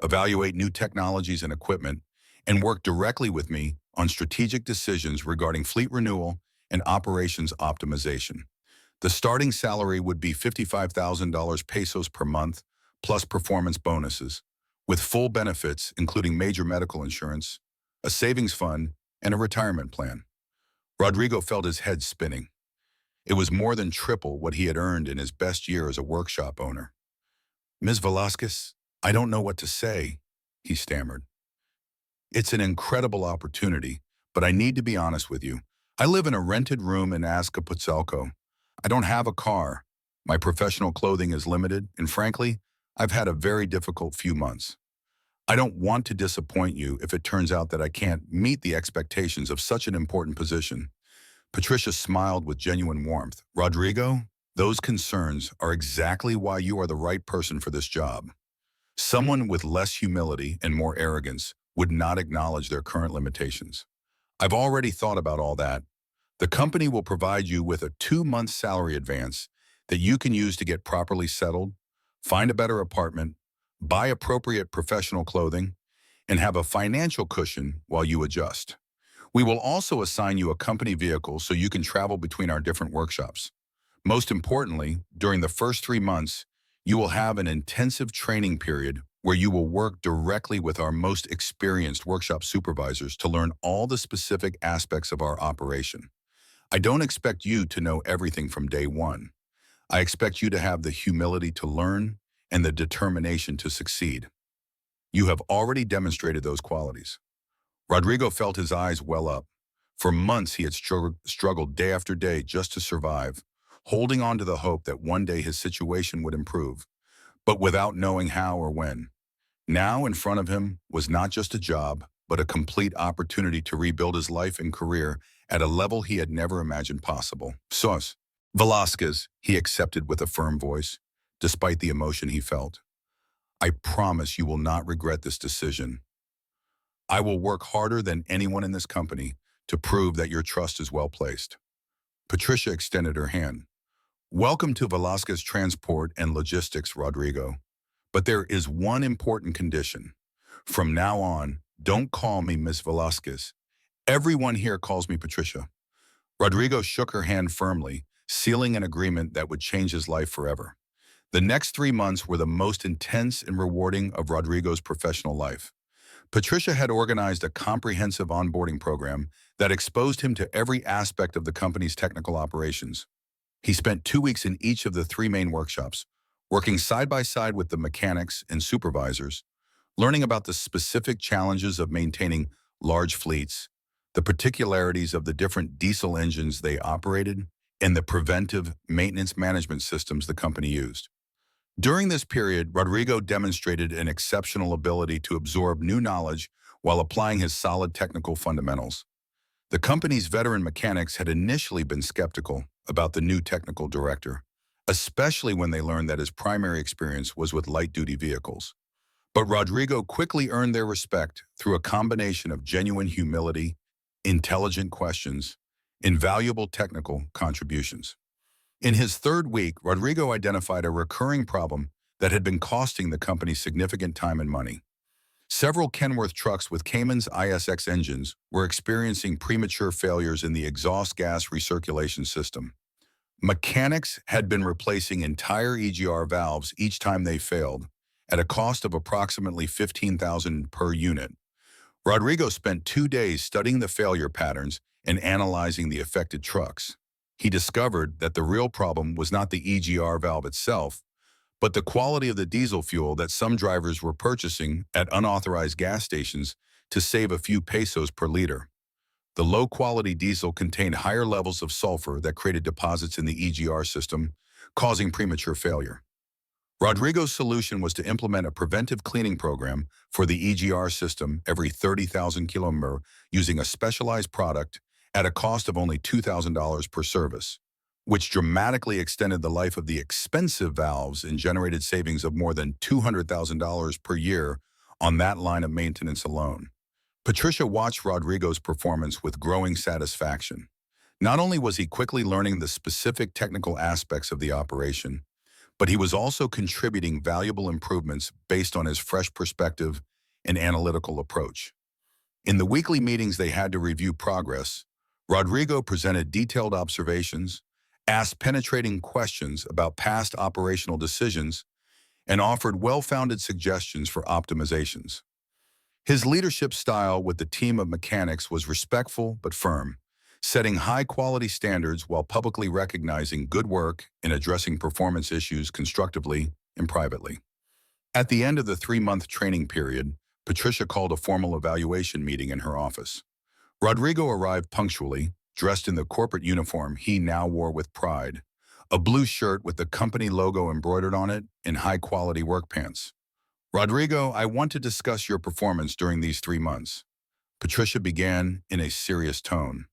evaluate new technologies and equipment, and work directly with me on strategic decisions regarding fleet renewal and operations optimization. The starting salary would be $55,000 pesos per month, plus performance bonuses, with full benefits including major medical insurance, a savings fund, and a retirement plan. Rodrigo felt his head spinning. It was more than triple what he had earned in his best year as a workshop owner. Ms. Velasquez, I don't know what to say, he stammered. It's an incredible opportunity, but I need to be honest with you. I live in a rented room in Azcapotzalco. I don't have a car. My professional clothing is limited, and frankly, I've had a very difficult few months. I don't want to disappoint you if it turns out that I can't meet the expectations of such an important position. Patricia smiled with genuine warmth. Rodrigo, those concerns are exactly why you are the right person for this job. Someone with less humility and more arrogance would not acknowledge their current limitations. I've already thought about all that. The company will provide you with a 2-month salary advance that you can use to get properly settled, find a better apartment, buy appropriate professional clothing, and have a financial cushion while you adjust. We will also assign you a company vehicle so you can travel between our different workshops. Most importantly, during the first 3 months, you will have an intensive training period where you will work directly with our most experienced workshop supervisors to learn all the specific aspects of our operation. I don't expect you to know everything from day one. I expect you to have the humility to learn and the determination to succeed. You have already demonstrated those qualities. Rodrigo felt his eyes well up. For months he had struggled day after day just to survive, holding on to the hope that one day his situation would improve, but without knowing how or when. Now in front of him was not just a job, but a complete opportunity to rebuild his life and career at a level he had never imagined possible. Sos, Velasquez, he accepted with a firm voice, despite the emotion he felt. I promise you will not regret this decision. I will work harder than anyone in this company to prove that your trust is well placed. Patricia extended her hand. Welcome to Velasquez Transport and Logistics, Rodrigo. But there is one important condition. From now on, don't call me Miss Velasquez. Everyone here calls me Patricia. Rodrigo shook her hand firmly, sealing an agreement that would change his life forever. The next 3 months were the most intense and rewarding of Rodrigo's professional life. Patricia had organized a comprehensive onboarding program that exposed him to every aspect of the company's technical operations. He spent 2 weeks in each of the three main workshops, working side by side with the mechanics and supervisors, learning about the specific challenges of maintaining large fleets, the particularities of the different diesel engines they operated, and the preventive maintenance management systems the company used. During this period, Rodrigo demonstrated an exceptional ability to absorb new knowledge while applying his solid technical fundamentals. The company's veteran mechanics had initially been skeptical about the new technical director, especially when they learned that his primary experience was with light-duty vehicles. But Rodrigo quickly earned their respect through a combination of genuine humility, intelligent questions, and valuable technical contributions. In his third week, Rodrigo identified a recurring problem that had been costing the company significant time and money. Several Kenworth trucks with Cayman's ISX engines were experiencing premature failures in the exhaust gas recirculation system. Mechanics had been replacing entire EGR valves each time they failed, at a cost of approximately $15,000 per unit. Rodrigo spent 2 days studying the failure patterns and analyzing the affected trucks. He discovered that the real problem was not the EGR valve itself, but the quality of the diesel fuel that some drivers were purchasing at unauthorized gas stations to save a few pesos per liter. The low-quality diesel contained higher levels of sulfur that created deposits in the EGR system, causing premature failure. Rodrigo's solution was to implement a preventive cleaning program for the EGR system every 30,000 kilometers using a specialized product at a cost of only $2,000 per service, which dramatically extended the life of the expensive valves and generated savings of more than $200,000 per year on that line of maintenance alone. Patricia watched Rodrigo's performance with growing satisfaction. Not only was he quickly learning the specific technical aspects of the operation, but he was also contributing valuable improvements based on his fresh perspective and analytical approach. In the weekly meetings they had to review progress, Rodrigo presented detailed observations, asked penetrating questions about past operational decisions, and offered well-founded suggestions for optimizations. His leadership style with the team of mechanics was respectful but firm, setting high-quality standards while publicly recognizing good work and addressing performance issues constructively and privately. At the end of the 3-month training period, Patricia called a formal evaluation meeting in her office. Rodrigo arrived punctually, dressed in the corporate uniform he now wore with pride, a blue shirt with the company logo embroidered on it, and high-quality work pants. "Rodrigo, I want to discuss your performance during these 3 months." Patricia began in a serious tone.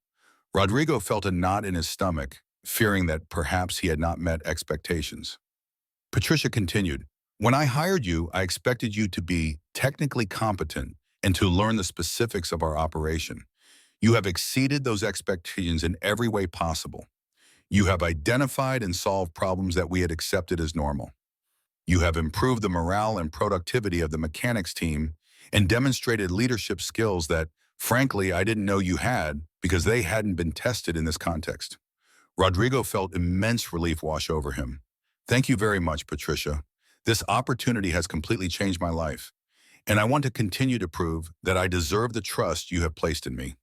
Rodrigo felt a knot in his stomach, fearing that perhaps he had not met expectations. Patricia continued, "When I hired you, I expected you to be technically competent and to learn the specifics of our operation. You have exceeded those expectations in every way possible. You have identified and solved problems that we had accepted as normal. You have improved the morale and productivity of the mechanics team and demonstrated leadership skills that, frankly, I didn't know you had because they hadn't been tested in this context." Rodrigo felt immense relief wash over him. "Thank you very much, Patricia. This opportunity has completely changed my life, and I want to continue to prove that I deserve the trust you have placed in me."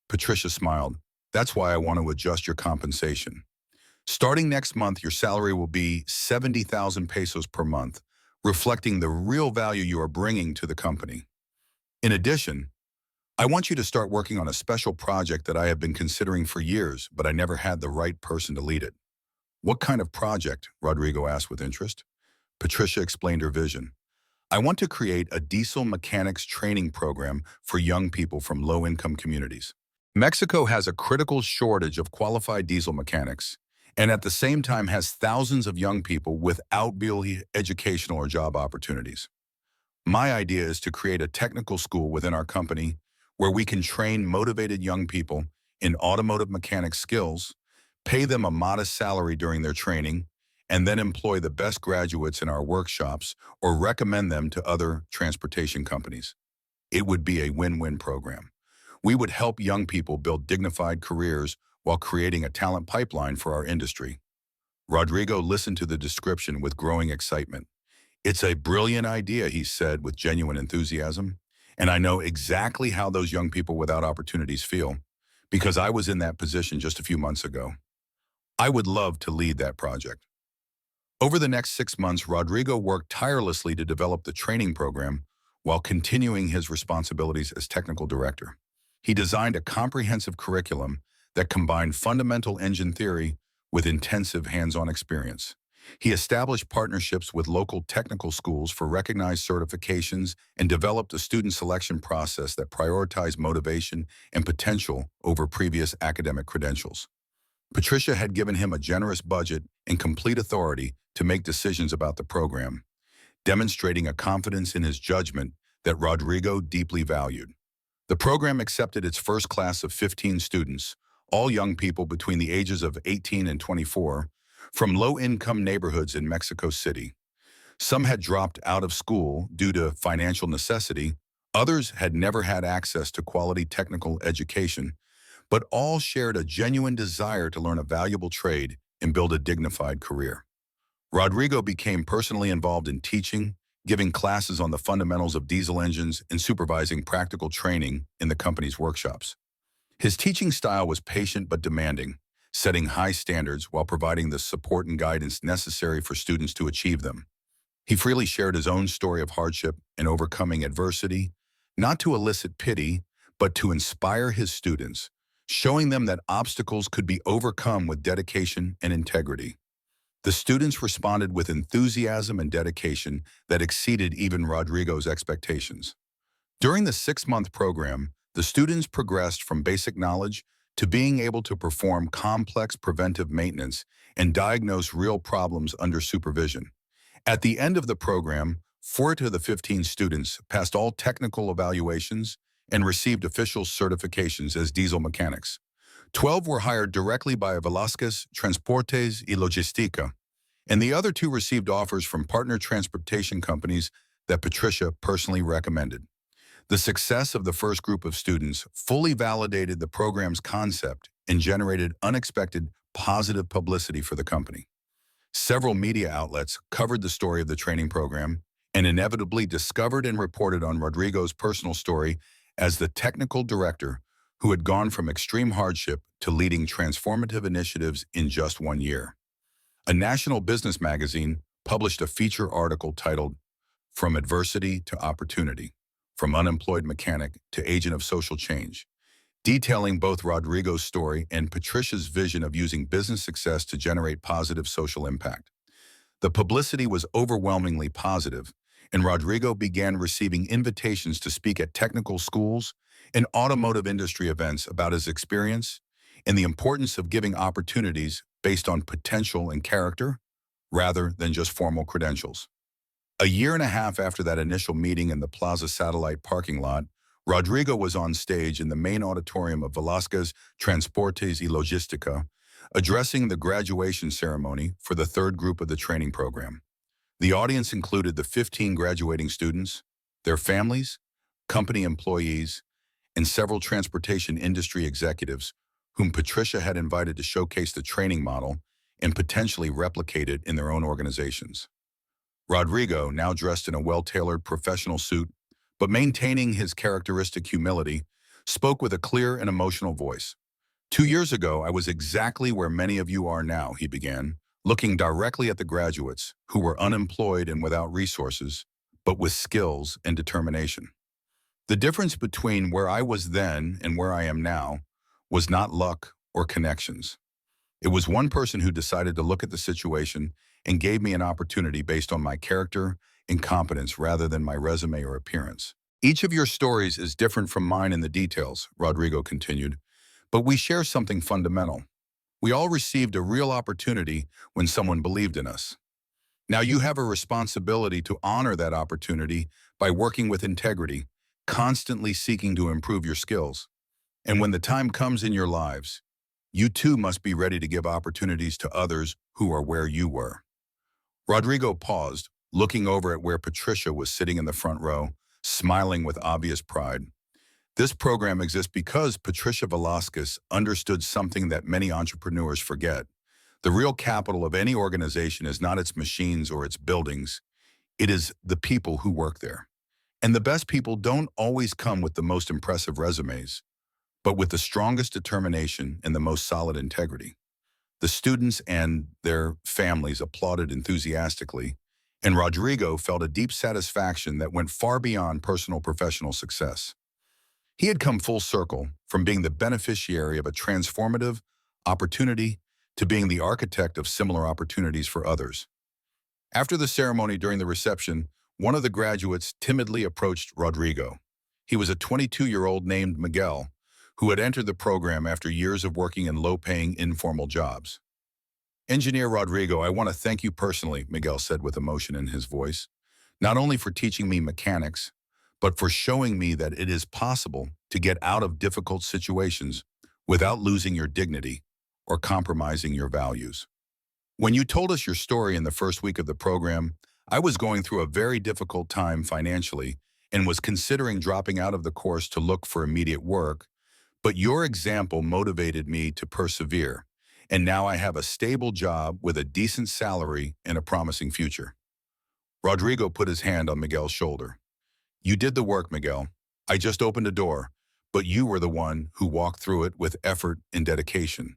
Patricia smiled. "That's why I want to adjust your compensation. Starting next month, your salary will be 70,000 pesos per month, reflecting the real value you are bringing to the company. In addition, I want you to start working on a special project that I have been considering for years, but I never had the right person to lead it." "What kind of project?" Rodrigo asked with interest. Patricia explained her vision. "I want to create a diesel mechanics training program for young people from low-income communities. Mexico has a critical shortage of qualified diesel mechanics, and at the same time has thousands of young people without really educational or job opportunities. My idea is to create a technical school within our company where we can train motivated young people in automotive mechanics skills, pay them a modest salary during their training, and then employ the best graduates in our workshops or recommend them to other transportation companies. It would be a win-win program. We would help young people build dignified careers while creating a talent pipeline for our industry. Rodrigo listened to the description with growing excitement. "It's a brilliant idea," he said with genuine enthusiasm. "And I know exactly how those young people without opportunities feel, because I was in that position just a few months ago. I would love to lead that project." Over the next 6 months, Rodrigo worked tirelessly to develop the training program while continuing his responsibilities as technical director. He designed a comprehensive curriculum that combined fundamental engine theory with intensive hands-on experience. He established partnerships with local technical schools for recognized certifications and developed a student selection process that prioritized motivation and potential over previous academic credentials. Patricia had given him a generous budget and complete authority to make decisions about the program, demonstrating a confidence in his judgment that Rodrigo deeply valued. The program accepted its first class of 15 students, all young people between the ages of 18 and 24, from low-income neighborhoods in Mexico City. Some had dropped out of school due to financial necessity, others had never had access to quality technical education, but all shared a genuine desire to learn a valuable trade and build a dignified career. Rodrigo became personally involved in teaching, giving classes on the fundamentals of diesel engines and supervising practical training in the company's workshops. His teaching style was patient but demanding, setting high standards while providing the support and guidance necessary for students to achieve them. He freely shared his own story of hardship and overcoming adversity, not to elicit pity, but to inspire his students, showing them that obstacles could be overcome with dedication and integrity. The students responded with enthusiasm and dedication that exceeded even Rodrigo's expectations. During the 6-month program, the students progressed from basic knowledge to being able to perform complex preventive maintenance and diagnose real problems under supervision. At the end of the program, 4 to the 15 students passed all technical evaluations and received official certifications as diesel mechanics. 12 were hired directly by Velázquez Transportes y Logística, and the other 2 received offers from partner transportation companies that Patricia personally recommended. The success of the first group of students fully validated the program's concept and generated unexpected positive publicity for the company. Several media outlets covered the story of the training program and inevitably discovered and reported on Rodrigo's personal story as the technical director who had gone from extreme hardship to leading transformative initiatives in just 1 year. A national business magazine published a feature article titled "From Adversity to Opportunity, From Unemployed Mechanic to Agent of Social Change," detailing both Rodrigo's story and Patricia's vision of using business success to generate positive social impact. The publicity was overwhelmingly positive, and Rodrigo began receiving invitations to speak at technical schools and automotive industry events about his experience and the importance of giving opportunities based on potential and character rather than just formal credentials. A year and a half after that initial meeting in the Plaza Satellite parking lot, Rodrigo was on stage in the main auditorium of Velázquez Transportes y Logística, addressing the graduation ceremony for the third group of the training program. The audience included the 15 graduating students, their families, company employees, and several transportation industry executives whom Patricia had invited to showcase the training model and potentially replicate it in their own organizations. Rodrigo, now dressed in a well-tailored professional suit, but maintaining his characteristic humility, spoke with a clear and emotional voice. "2 years ago, I was exactly where many of you are now," he began, looking directly at the graduates who were unemployed and without resources, but with skills and determination. "The difference between where I was then and where I am now was not luck or connections. It was one person who decided to look at the situation and gave me an opportunity based on my character and competence rather than my resume or appearance. Each of your stories is different from mine in the details," Rodrigo continued, "but we share something fundamental. We all received a real opportunity when someone believed in us. Now you have a responsibility to honor that opportunity by working with integrity, constantly seeking to improve your skills. And when the time comes in your lives, you too must be ready to give opportunities to others who are where you were." Rodrigo paused, looking over at where Patricia was sitting in the front row, smiling with obvious pride. This program exists because Patricia Velasquez understood something that many entrepreneurs forget. The real capital of any organization is not its machines or its buildings. It is the people who work there. And the best people don't always come with the most impressive resumes, but with the strongest determination and the most solid integrity. The students and their families applauded enthusiastically, and Rodrigo felt a deep satisfaction that went far beyond personal professional success. He had come full circle from being the beneficiary of a transformative opportunity to being the architect of similar opportunities for others. After the ceremony during the reception, one of the graduates timidly approached Rodrigo. He was a 22-year-old named Miguel, who had entered the program after years of working in low-paying informal jobs. Engineer Rodrigo, I want to thank you personally, Miguel said with emotion in his voice, not only for teaching me mechanics, but for showing me that it is possible to get out of difficult situations without losing your dignity or compromising your values. When you told us your story in the first week of the program, I was going through a very difficult time financially and was considering dropping out of the course to look for immediate work, but your example motivated me to persevere, and now I have a stable job with a decent salary and a promising future. Rodrigo put his hand on Miguel's shoulder. You did the work, Miguel. I just opened a door, but you were the one who walked through it with effort and dedication.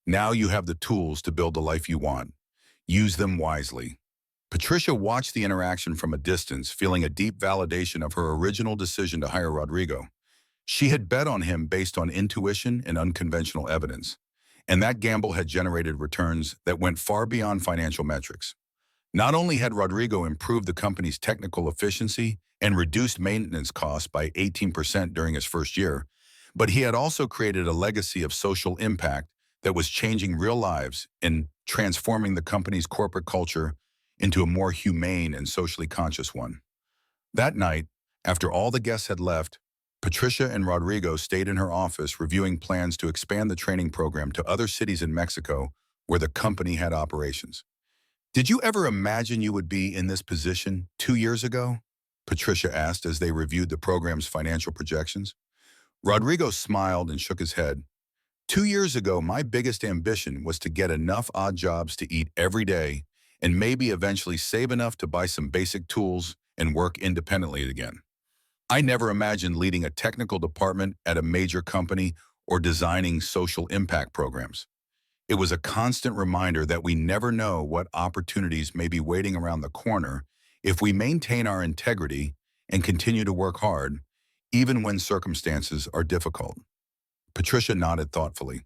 Now you have the tools to build the life you want. Use them wisely. Patricia watched the interaction from a distance, feeling a deep validation of her original decision to hire Rodrigo. She had bet on him based on intuition and unconventional evidence, and that gamble had generated returns that went far beyond financial metrics. Not only had Rodrigo improved the company's technical efficiency and reduced maintenance costs by 18% during his first year, but he had also created a legacy of social impact that was changing real lives and transforming the company's corporate culture into a more humane and socially conscious one. That night, after all the guests had left, Patricia and Rodrigo stayed in her office reviewing plans to expand the training program to other cities in Mexico where the company had operations. Did you ever imagine you would be in this position 2 years ago? Patricia asked as they reviewed the program's financial projections. Rodrigo smiled and shook his head. 2 years ago, my biggest ambition was to get enough odd jobs to eat every day and maybe eventually save enough to buy some basic tools and work independently again. I never imagined leading a technical department at a major company or designing social impact programs. It was a constant reminder that we never know what opportunities may be waiting around the corner if we maintain our integrity and continue to work hard, even when circumstances are difficult. Patricia nodded thoughtfully.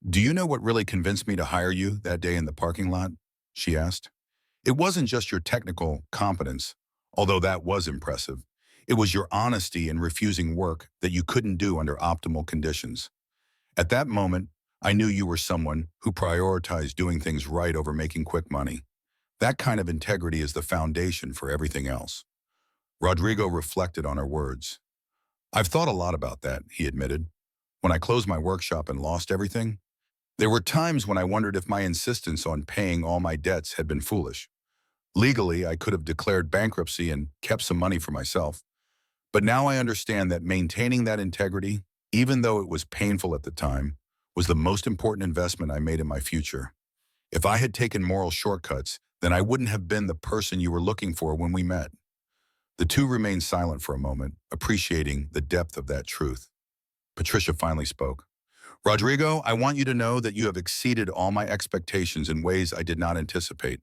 Do you know what really convinced me to hire you that day in the parking lot? She asked. It wasn't just your technical competence, although that was impressive. It was your honesty in refusing work that you couldn't do under optimal conditions. At that moment, I knew you were someone who prioritized doing things right over making quick money. That kind of integrity is the foundation for everything else. Rodrigo reflected on her words. I've thought a lot about that, he admitted. When I closed my workshop and lost everything, there were times when I wondered if my insistence on paying all my debts had been foolish. Legally, I could have declared bankruptcy and kept some money for myself. But now I understand that maintaining that integrity, even though it was painful at the time, was the most important investment I made in my future. If I had taken moral shortcuts, then I wouldn't have been the person you were looking for when we met. The two remained silent for a moment, appreciating the depth of that truth. Patricia finally spoke. Rodrigo, I want you to know that you have exceeded all my expectations in ways I did not anticipate.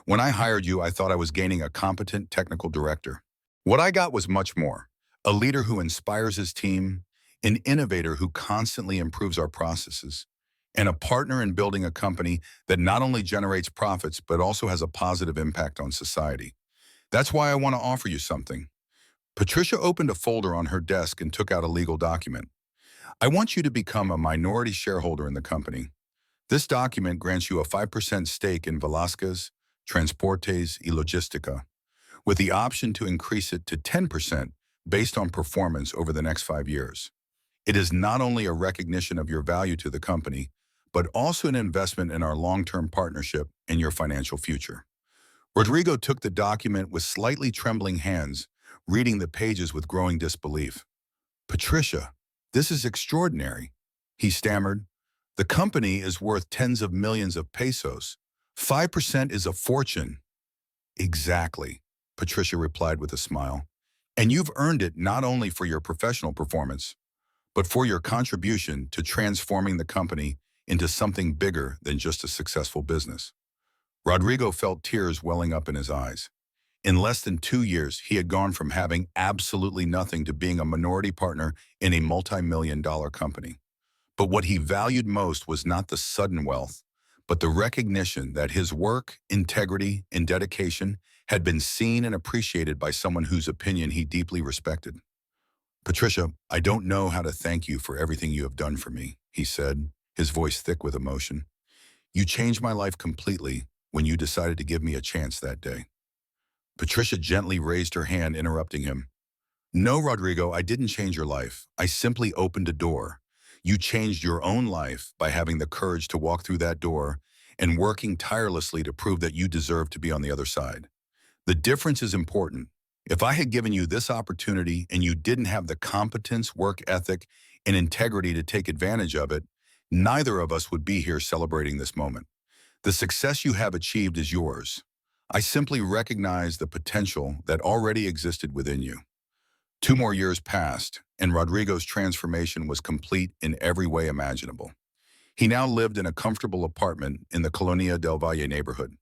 When I hired you, I thought I was gaining a competent technical director. What I got was much more. A leader who inspires his team, an innovator who constantly improves our processes, and a partner in building a company that not only generates profits but also has a positive impact on society. That's why I want to offer you something. Patricia opened a folder on her desk and took out a legal document. I want you to become a minority shareholder in the company. This document grants you a 5% stake in Velasquez, Transportes y Logística, with the option to increase it to 10% based on performance over the next 5 years. It is not only a recognition of your value to the company, but also an investment in our long-term partnership and your financial future. Rodrigo took the document with slightly trembling hands, reading the pages with growing disbelief. Patricia, this is extraordinary. He stammered. The company is worth tens of millions of pesos. 5% is a fortune. Exactly, Patricia replied with a smile. And you've earned it not only for your professional performance, but for your contribution to transforming the company into something bigger than just a successful business. Rodrigo felt tears welling up in his eyes. In less than 2 years, he had gone from having absolutely nothing to being a minority partner in a multi-million-dollar company. But what he valued most was not the sudden wealth, but the recognition that his work, integrity, and dedication had been seen and appreciated by someone whose opinion he deeply respected. Patricia, I don't know how to thank you for everything you have done for me, he said, his voice thick with emotion. You changed my life completely when you decided to give me a chance that day. Patricia gently raised her hand, interrupting him. No, Rodrigo, I didn't change your life. I simply opened a door. You changed your own life by having the courage to walk through that door and working tirelessly to prove that you deserve to be on the other side. The difference is important. If I had given you this opportunity and you didn't have the competence, work ethic, and integrity to take advantage of it, neither of us would be here celebrating this moment. The success you have achieved is yours. I simply recognize the potential that already existed within you. 2 more years passed, and Rodrigo's transformation was complete in every way imaginable. He now lived in a comfortable apartment in the Colonia del Valle neighborhood.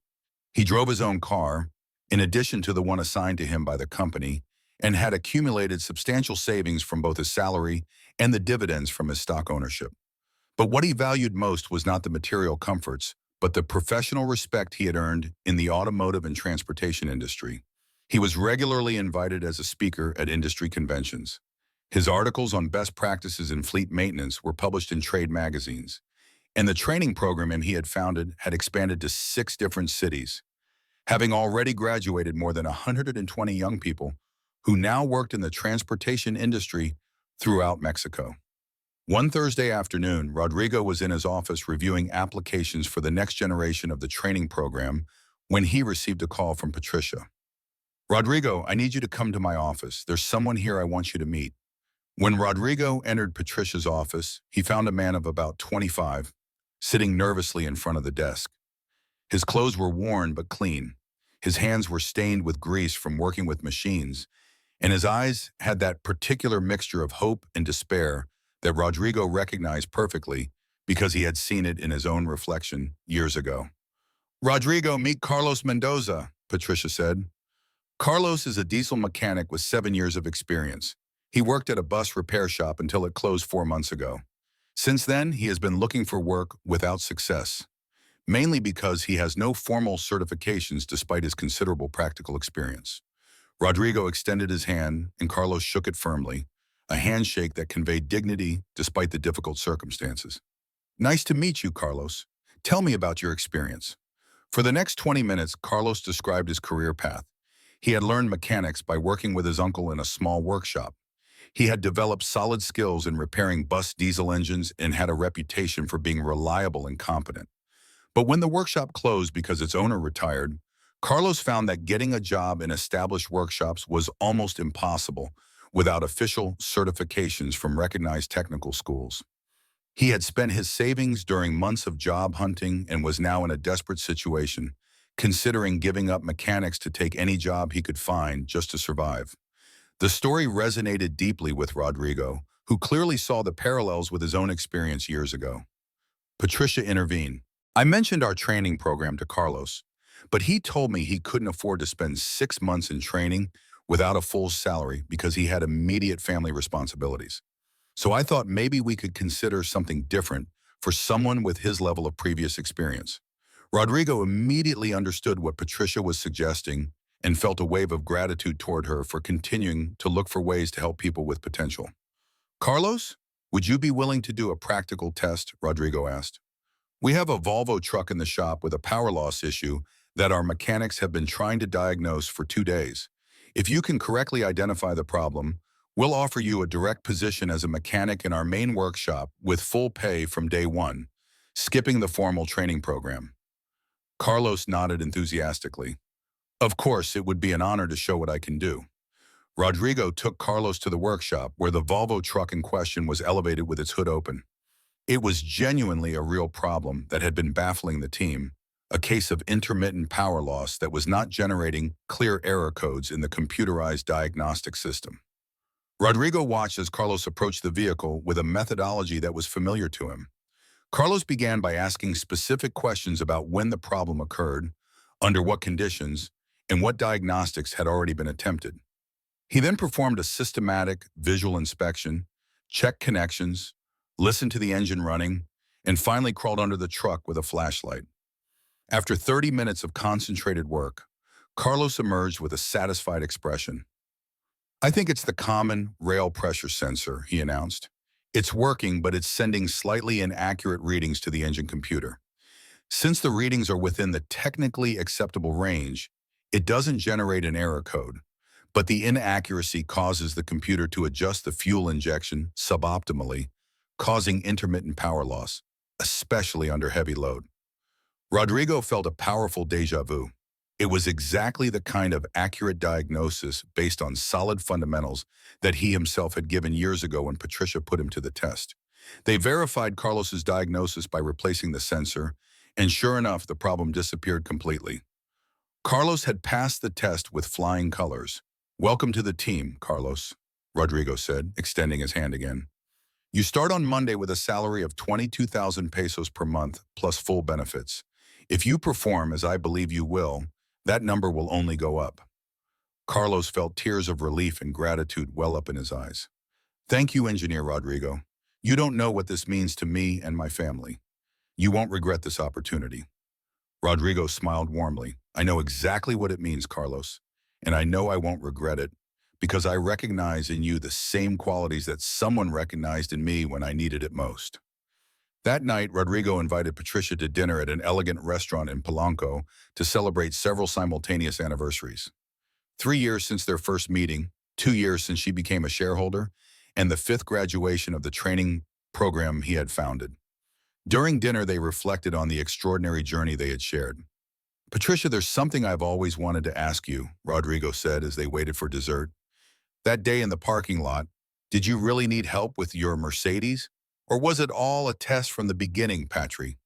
He drove his own car, in addition to the one assigned to him by the company, and had accumulated substantial savings from both his salary and the dividends from his stock ownership. But what he valued most was not the material comforts, but the professional respect he had earned in the automotive and transportation industry. He was regularly invited as a speaker at industry conventions. His articles on best practices in fleet maintenance were published in trade magazines, and the training program he had founded had expanded to 6 different cities, having already graduated more than 120 young people who now worked in the transportation industry throughout Mexico. One Thursday afternoon, Rodrigo was in his office reviewing applications for the next generation of the training program when he received a call from Patricia. Rodrigo, I need you to come to my office. There's someone here I want you to meet. When Rodrigo entered Patricia's office, he found a man of about 25, sitting nervously in front of the desk. His clothes were worn but clean. His hands were stained with grease from working with machines, and his eyes had that particular mixture of hope and despair that Rodrigo recognized perfectly because he had seen it in his own reflection years ago. Rodrigo, meet Carlos Mendoza, Patricia said. Carlos is a diesel mechanic with 7 years of experience. He worked at a bus repair shop until it closed 4 months ago. Since then, he has been looking for work without success, mainly because he has no formal certifications despite his considerable practical experience. Rodrigo extended his hand, and Carlos shook it firmly, a handshake that conveyed dignity despite the difficult circumstances. Nice to meet you, Carlos. Tell me about your experience. For the next 20 minutes, Carlos described his career path. He had learned mechanics by working with his uncle in a small workshop. He had developed solid skills in repairing bus diesel engines and had a reputation for being reliable and competent. But when the workshop closed because its owner retired, Carlos found that getting a job in established workshops was almost impossible without official certifications from recognized technical schools. He had spent his savings during months of job hunting and was now in a desperate situation, considering giving up mechanics to take any job he could find just to survive. The story resonated deeply with Rodrigo, who clearly saw the parallels with his own experience years ago. Patricia intervened. I mentioned our training program to Carlos, but he told me he couldn't afford to spend 6 months in training without a full salary because he had immediate family responsibilities. So I thought maybe we could consider something different for someone with his level of previous experience. Rodrigo immediately understood what Patricia was suggesting and felt a wave of gratitude toward her for continuing to look for ways to help people with potential. Carlos, would you be willing to do a practical test? Rodrigo asked. We have a Volvo truck in the shop with a power loss issue that our mechanics have been trying to diagnose for 2 days. If you can correctly identify the problem, we'll offer you a direct position as a mechanic in our main workshop with full pay from day one, skipping the formal training program. Carlos nodded enthusiastically. Of course, it would be an honor to show what I can do. Rodrigo took Carlos to the workshop where the Volvo truck in question was elevated with its hood open. It was genuinely a real problem that had been baffling the team, a case of intermittent power loss that was not generating clear error codes in the computerized diagnostic system. Rodrigo watched as Carlos approached the vehicle with a methodology that was familiar to him. Carlos began by asking specific questions about when the problem occurred, under what conditions, and what diagnostics had already been attempted. He then performed a systematic visual inspection, checked connections, listened to the engine running, and finally crawled under the truck with a flashlight. After 30 minutes of concentrated work, Carlos emerged with a satisfied expression. "I think it's the common rail pressure sensor," he announced. "It's working, but it's sending slightly inaccurate readings to the engine computer. Since the readings are within the technically acceptable range, it doesn't generate an error code, but the inaccuracy causes the computer to adjust the fuel injection suboptimally, causing intermittent power loss, especially under heavy load." Rodrigo felt a powerful déjà vu. It was exactly the kind of accurate diagnosis based on solid fundamentals that he himself had given years ago when Patricia put him to the test. They verified Carlos's diagnosis by replacing the sensor, and sure enough, the problem disappeared completely. Carlos had passed the test with flying colors. "Welcome to the team, Carlos," Rodrigo said, extending his hand again. "You start on Monday with a salary of 22,000 pesos per month plus full benefits. If you perform, as I believe you will, that number will only go up." Carlos felt tears of relief and gratitude well up in his eyes. "Thank you, Engineer Rodrigo. You don't know what this means to me and my family. You won't regret this opportunity." Rodrigo smiled warmly. "I know exactly what it means, Carlos, and I know I won't regret it because I recognize in you the same qualities that someone recognized in me when I needed it most." That night, Rodrigo invited Patricia to dinner at an elegant restaurant in Polanco to celebrate several simultaneous anniversaries. 3 years since their first meeting, 2 years since she became a shareholder, and the fifth graduation of the training program he had founded. During dinner, they reflected on the extraordinary journey they had shared. "Patricia, there's something I've always wanted to ask you," Rodrigo said as they waited for dessert. "That day in the parking lot, did you really need help with your Mercedes? Or was it all a test from the beginning, Patri?"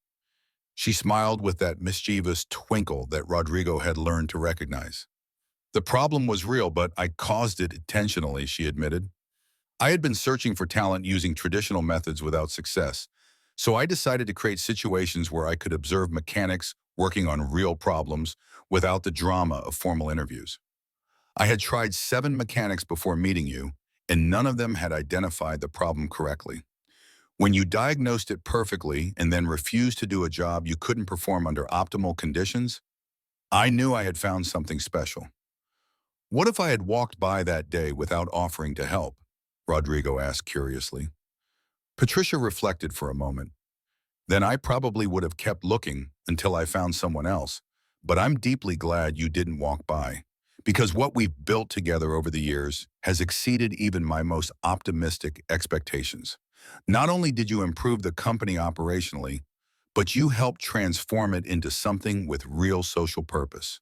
She smiled with that mischievous twinkle that Rodrigo had learned to recognize. "The problem was real, but I caused it intentionally," she admitted. "I had been searching for talent using traditional methods without success, so I decided to create situations where I could observe mechanics working on real problems without the drama of formal interviews. I had tried 7 mechanics before meeting you, and none of them had identified the problem correctly. When you diagnosed it perfectly and then refused to do a job you couldn't perform under optimal conditions, I knew I had found something special." "What if I had walked by that day without offering to help?" Rodrigo asked curiously. Patricia reflected for a moment. "Then I probably would have kept looking until I found someone else, but I'm deeply glad you didn't walk by, because what we've built together over the years has exceeded even my most optimistic expectations. Not only did you improve the company operationally, but you helped transform it into something with real social purpose.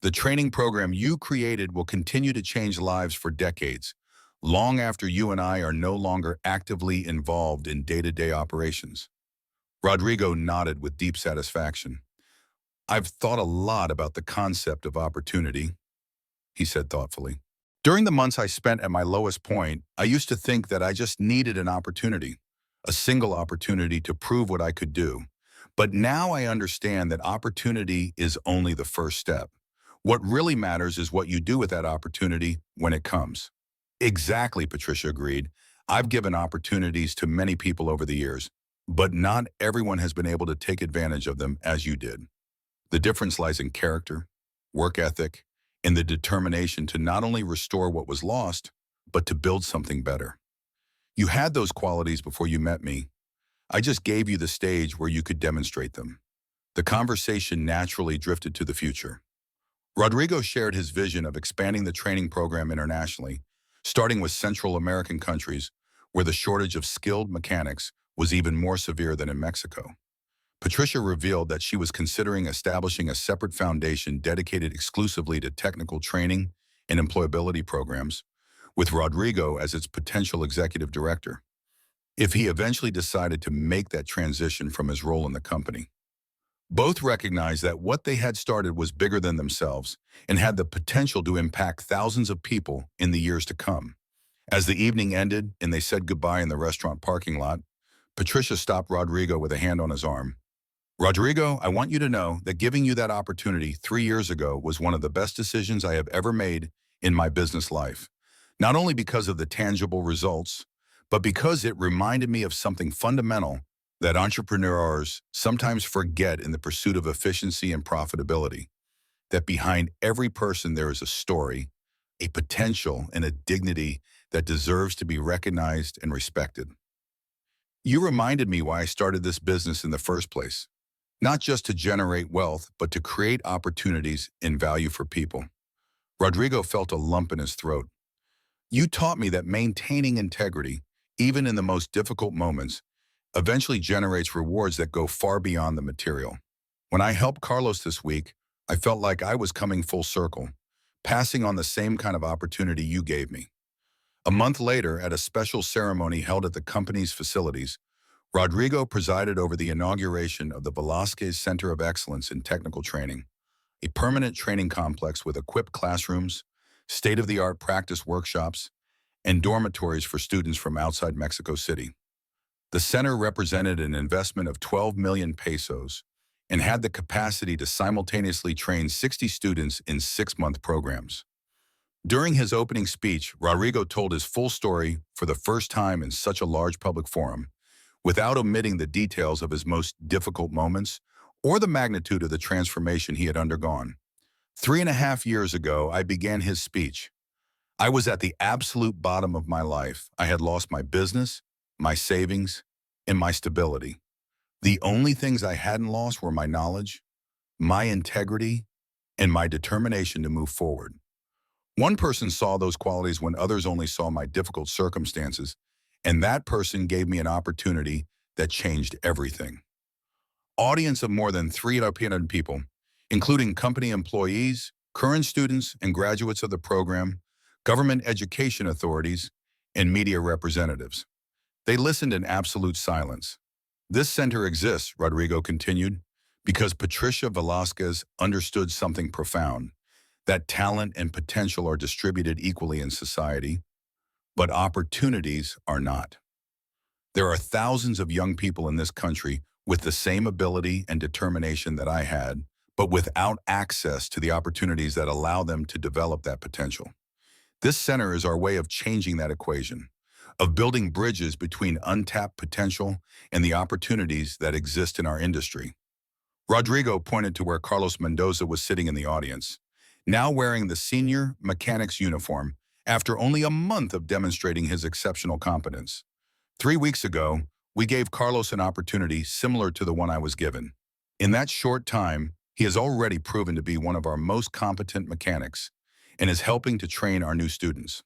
The training program you created will continue to change lives for decades, long after you and I are no longer actively involved in day-to-day operations." Rodrigo nodded with deep satisfaction. "I've thought a lot about the concept of opportunity," he said thoughtfully. "During the months I spent at my lowest point, I used to think that I just needed an opportunity, a single opportunity to prove what I could do. But now I understand that opportunity is only the first step. What really matters is what you do with that opportunity when it comes." "Exactly," Patricia agreed. "I've given opportunities to many people over the years, but not everyone has been able to take advantage of them as you did. The difference lies in character, work ethic, and the determination to not only restore what was lost, but to build something better. You had those qualities before you met me. I just gave you the stage where you could demonstrate them." The conversation naturally drifted to the future. Rodrigo shared his vision of expanding the training program internationally, starting with Central American countries where the shortage of skilled mechanics was even more severe than in Mexico. Patricia revealed that she was considering establishing a separate foundation dedicated exclusively to technical training and employability programs, with Rodrigo as its potential executive director, if he eventually decided to make that transition from his role in the company. Both recognized that what they had started was bigger than themselves and had the potential to impact thousands of people in the years to come. As the evening ended and they said goodbye in the restaurant parking lot, Patricia stopped Rodrigo with a hand on his arm. Rodrigo, I want you to know that giving you that opportunity 3 years ago was one of the best decisions I have ever made in my business life. Not only because of the tangible results, but because it reminded me of something fundamental that entrepreneurs sometimes forget in the pursuit of efficiency and profitability. That behind every person there is a story, a potential, and a dignity that deserves to be recognized and respected. You reminded me why I started this business in the first place. Not just to generate wealth, but to create opportunities and value for people. Rodrigo felt a lump in his throat. You taught me that maintaining integrity, even in the most difficult moments, eventually generates rewards that go far beyond the material. When I helped Carlos this week, I felt like I was coming full circle, passing on the same kind of opportunity you gave me. A month later, at a special ceremony held at the company's facilities, Rodrigo presided over the inauguration of the Velázquez Center of Excellence in Technical Training, a permanent training complex with equipped classrooms, state-of-the-art practice workshops, and dormitories for students from outside Mexico City. The center represented an investment of 12 million pesos and had the capacity to simultaneously train 60 students in 6-month programs. During his opening speech, Rodrigo told his full story for the first time in such a large public forum, without omitting the details of his most difficult moments or the magnitude of the transformation he had undergone. 3.5 years ago, I began his speech. I was at the absolute bottom of my life. I had lost my business, my savings, and my stability. The only things I hadn't lost were my knowledge, my integrity, and my determination to move forward. One person saw those qualities when others only saw my difficult circumstances, and that person gave me an opportunity that changed everything. Audience of more than 300 people, including company employees, current students and graduates of the program, government education authorities, and media representatives. They listened in absolute silence. This center exists, Rodrigo continued, because Patricia Velázquez understood something profound, that talent and potential are distributed equally in society, but opportunities are not. There are thousands of young people in this country with the same ability and determination that I had, but without access to the opportunities that allow them to develop that potential. This center is our way of changing that equation, of building bridges between untapped potential and the opportunities that exist in our industry. Rodrigo pointed to where Carlos Mendoza was sitting in the audience, now wearing the senior mechanic's uniform after only a month of demonstrating his exceptional competence. 3 weeks ago, we gave Carlos an opportunity similar to the one I was given. In that short time, he has already proven to be one of our most competent mechanics and is helping to train our new students.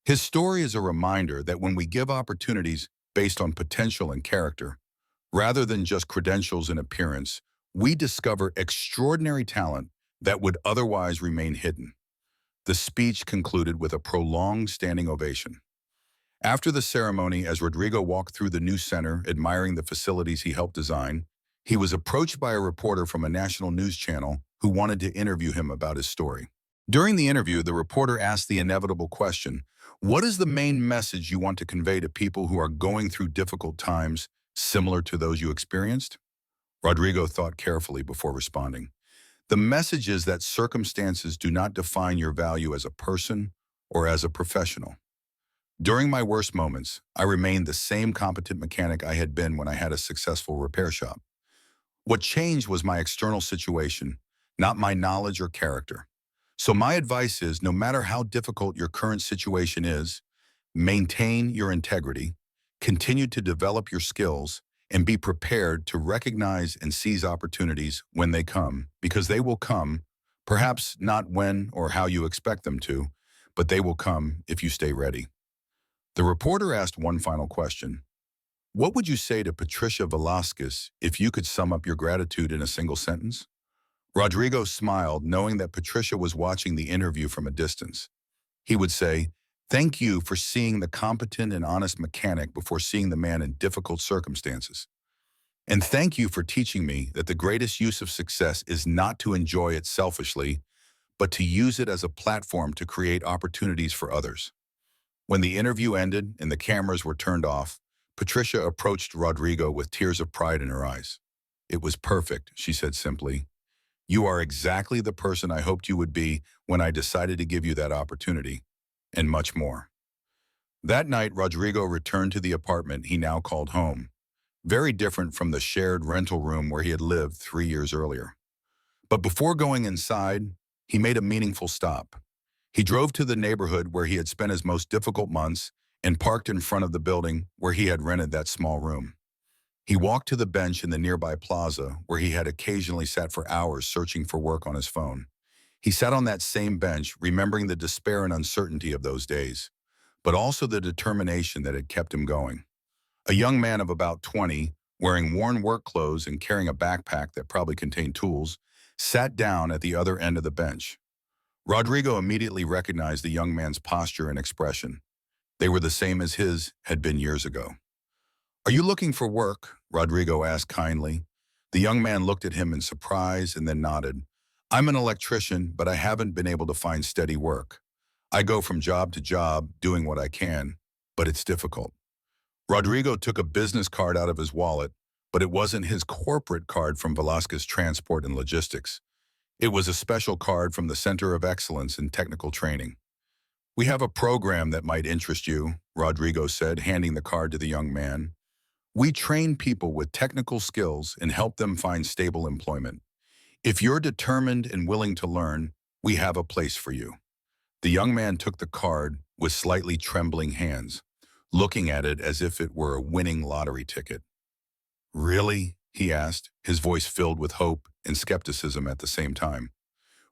His story is a reminder that when we give opportunities based on potential and character, rather than just credentials and appearance, we discover extraordinary talent that would otherwise remain hidden. The speech concluded with a prolonged standing ovation. After the ceremony, as Rodrigo walked through the new center, admiring the facilities he helped design, he was approached by a reporter from a national news channel who wanted to interview him about his story. During the interview, the reporter asked the inevitable question, "What is the main message you want to convey to people who are going through difficult times similar to those you experienced?" Rodrigo thought carefully before responding. "The message is that circumstances do not define your value as a person or as a professional. During my worst moments, I remained the same competent mechanic I had been when I had a successful repair shop. What changed was my external situation, not my knowledge or character. So my advice is, no matter how difficult your current situation is, maintain your integrity, continue to develop your skills, and be prepared to recognize and seize opportunities when they come, because they will come, perhaps not when or how you expect them to, but they will come if you stay ready." The reporter asked one final question. "What would you say to Patricia Velázquez if you could sum up your gratitude in a single sentence?" Rodrigo smiled, knowing that Patricia was watching the interview from a distance. He would say, Thank you for seeing the competent and honest mechanic before seeing the man in difficult circumstances. And thank you for teaching me that the greatest use of success is not to enjoy it selfishly, but to use it as a platform to create opportunities for others. When the interview ended and the cameras were turned off, Patricia approached Rodrigo with tears of pride in her eyes. "It was perfect," she said simply. "You are exactly the person I hoped you would be when I decided to give you that opportunity," and much more. That night, Rodrigo returned to the apartment he now called home, very different from the shared rental room where he had lived 3 years earlier. But before going inside, he made a meaningful stop. He drove to the neighborhood where he had spent his most difficult months and parked in front of the building where he had rented that small room. He walked to the bench in the nearby plaza where he had occasionally sat for hours searching for work on his phone. He sat on that same bench, remembering the despair and uncertainty of those days, but also the determination that had kept him going. A young man of about 20, wearing worn work clothes and carrying a backpack that probably contained tools, sat down at the other end of the bench. Rodrigo immediately recognized the young man's posture and expression. They were the same as his had been years ago. "Are you looking for work?" Rodrigo asked kindly. The young man looked at him in surprise and then nodded. "I'm an electrician, but I haven't been able to find steady work. I go from job to job, doing what I can, but it's difficult." Rodrigo took a business card out of his wallet, but it wasn't his corporate card from Velasquez Transport and Logistics. It was a special card from the Center of Excellence in Technical Training. "We have a program that might interest you," Rodrigo said, handing the card to the young man. "We train people with technical skills and help them find stable employment. If you're determined and willing to learn, we have a place for you." The young man took the card with slightly trembling hands, looking at it as if it were a winning lottery ticket. "Really?" he asked, his voice filled with hope and skepticism at the same time.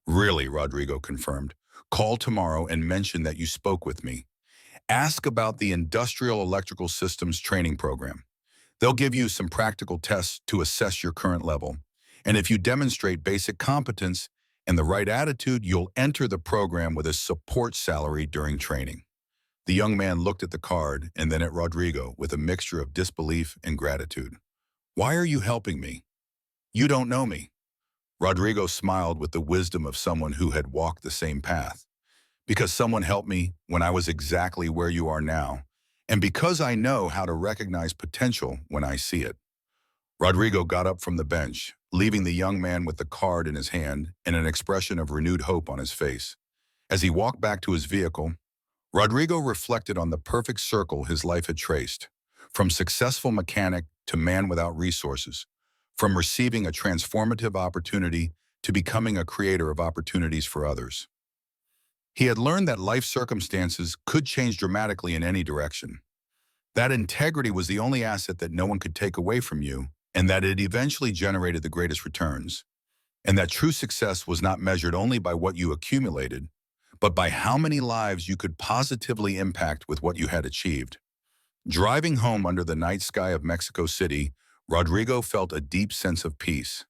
"Really," Rodrigo confirmed. "Call tomorrow and mention that you spoke with me. Ask about the Industrial Electrical Systems Training Program. They'll give you some practical tests to assess your current level. And if you demonstrate basic competence and the right attitude, you'll enter the program with a support salary during training." The young man looked at the card and then at Rodrigo with a mixture of disbelief and gratitude. "Why are you helping me? You don't know me." Rodrigo smiled with the wisdom of someone who had walked the same path. "Because someone helped me when I was exactly where you are now, and because I know how to recognize potential when I see it." Rodrigo got up from the bench, leaving the young man with the card in his hand and an expression of renewed hope on his face. As he walked back to his vehicle, Rodrigo reflected on the perfect circle his life had traced, from successful mechanic to man without resources, from receiving a transformative opportunity to becoming a creator of opportunities for others. He had learned that life circumstances could change dramatically in any direction. That integrity was the only asset that no one could take away from you, and that it eventually generated the greatest returns. And that true success was not measured only by what you accumulated, but by how many lives you could positively impact with what you had achieved. Driving home under the night sky of Mexico City, Rodrigo felt a deep sense of peace.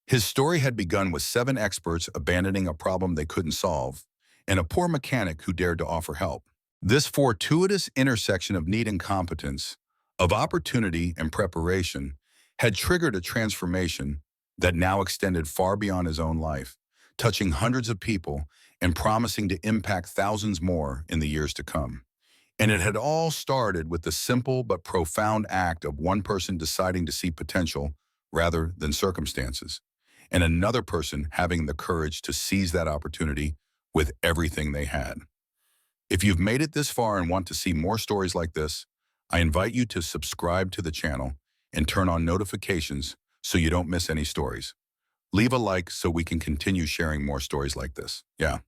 His story had begun with 7 experts abandoning a problem they couldn't solve, and a poor mechanic who dared to offer help. This fortuitous intersection of need and competence, of opportunity and preparation, had triggered a transformation that now extended far beyond his own life, touching hundreds of people and promising to impact thousands more in the years to come. And it had all started with the simple but profound act of one person deciding to see potential rather than circumstances, and another person having the courage to seize that opportunity with everything they had. If you've made it this far and want to see more stories like this, I invite you to subscribe to the channel and turn on notifications so you don't miss any stories. Leave a like so we can continue sharing more stories like this. Yeah.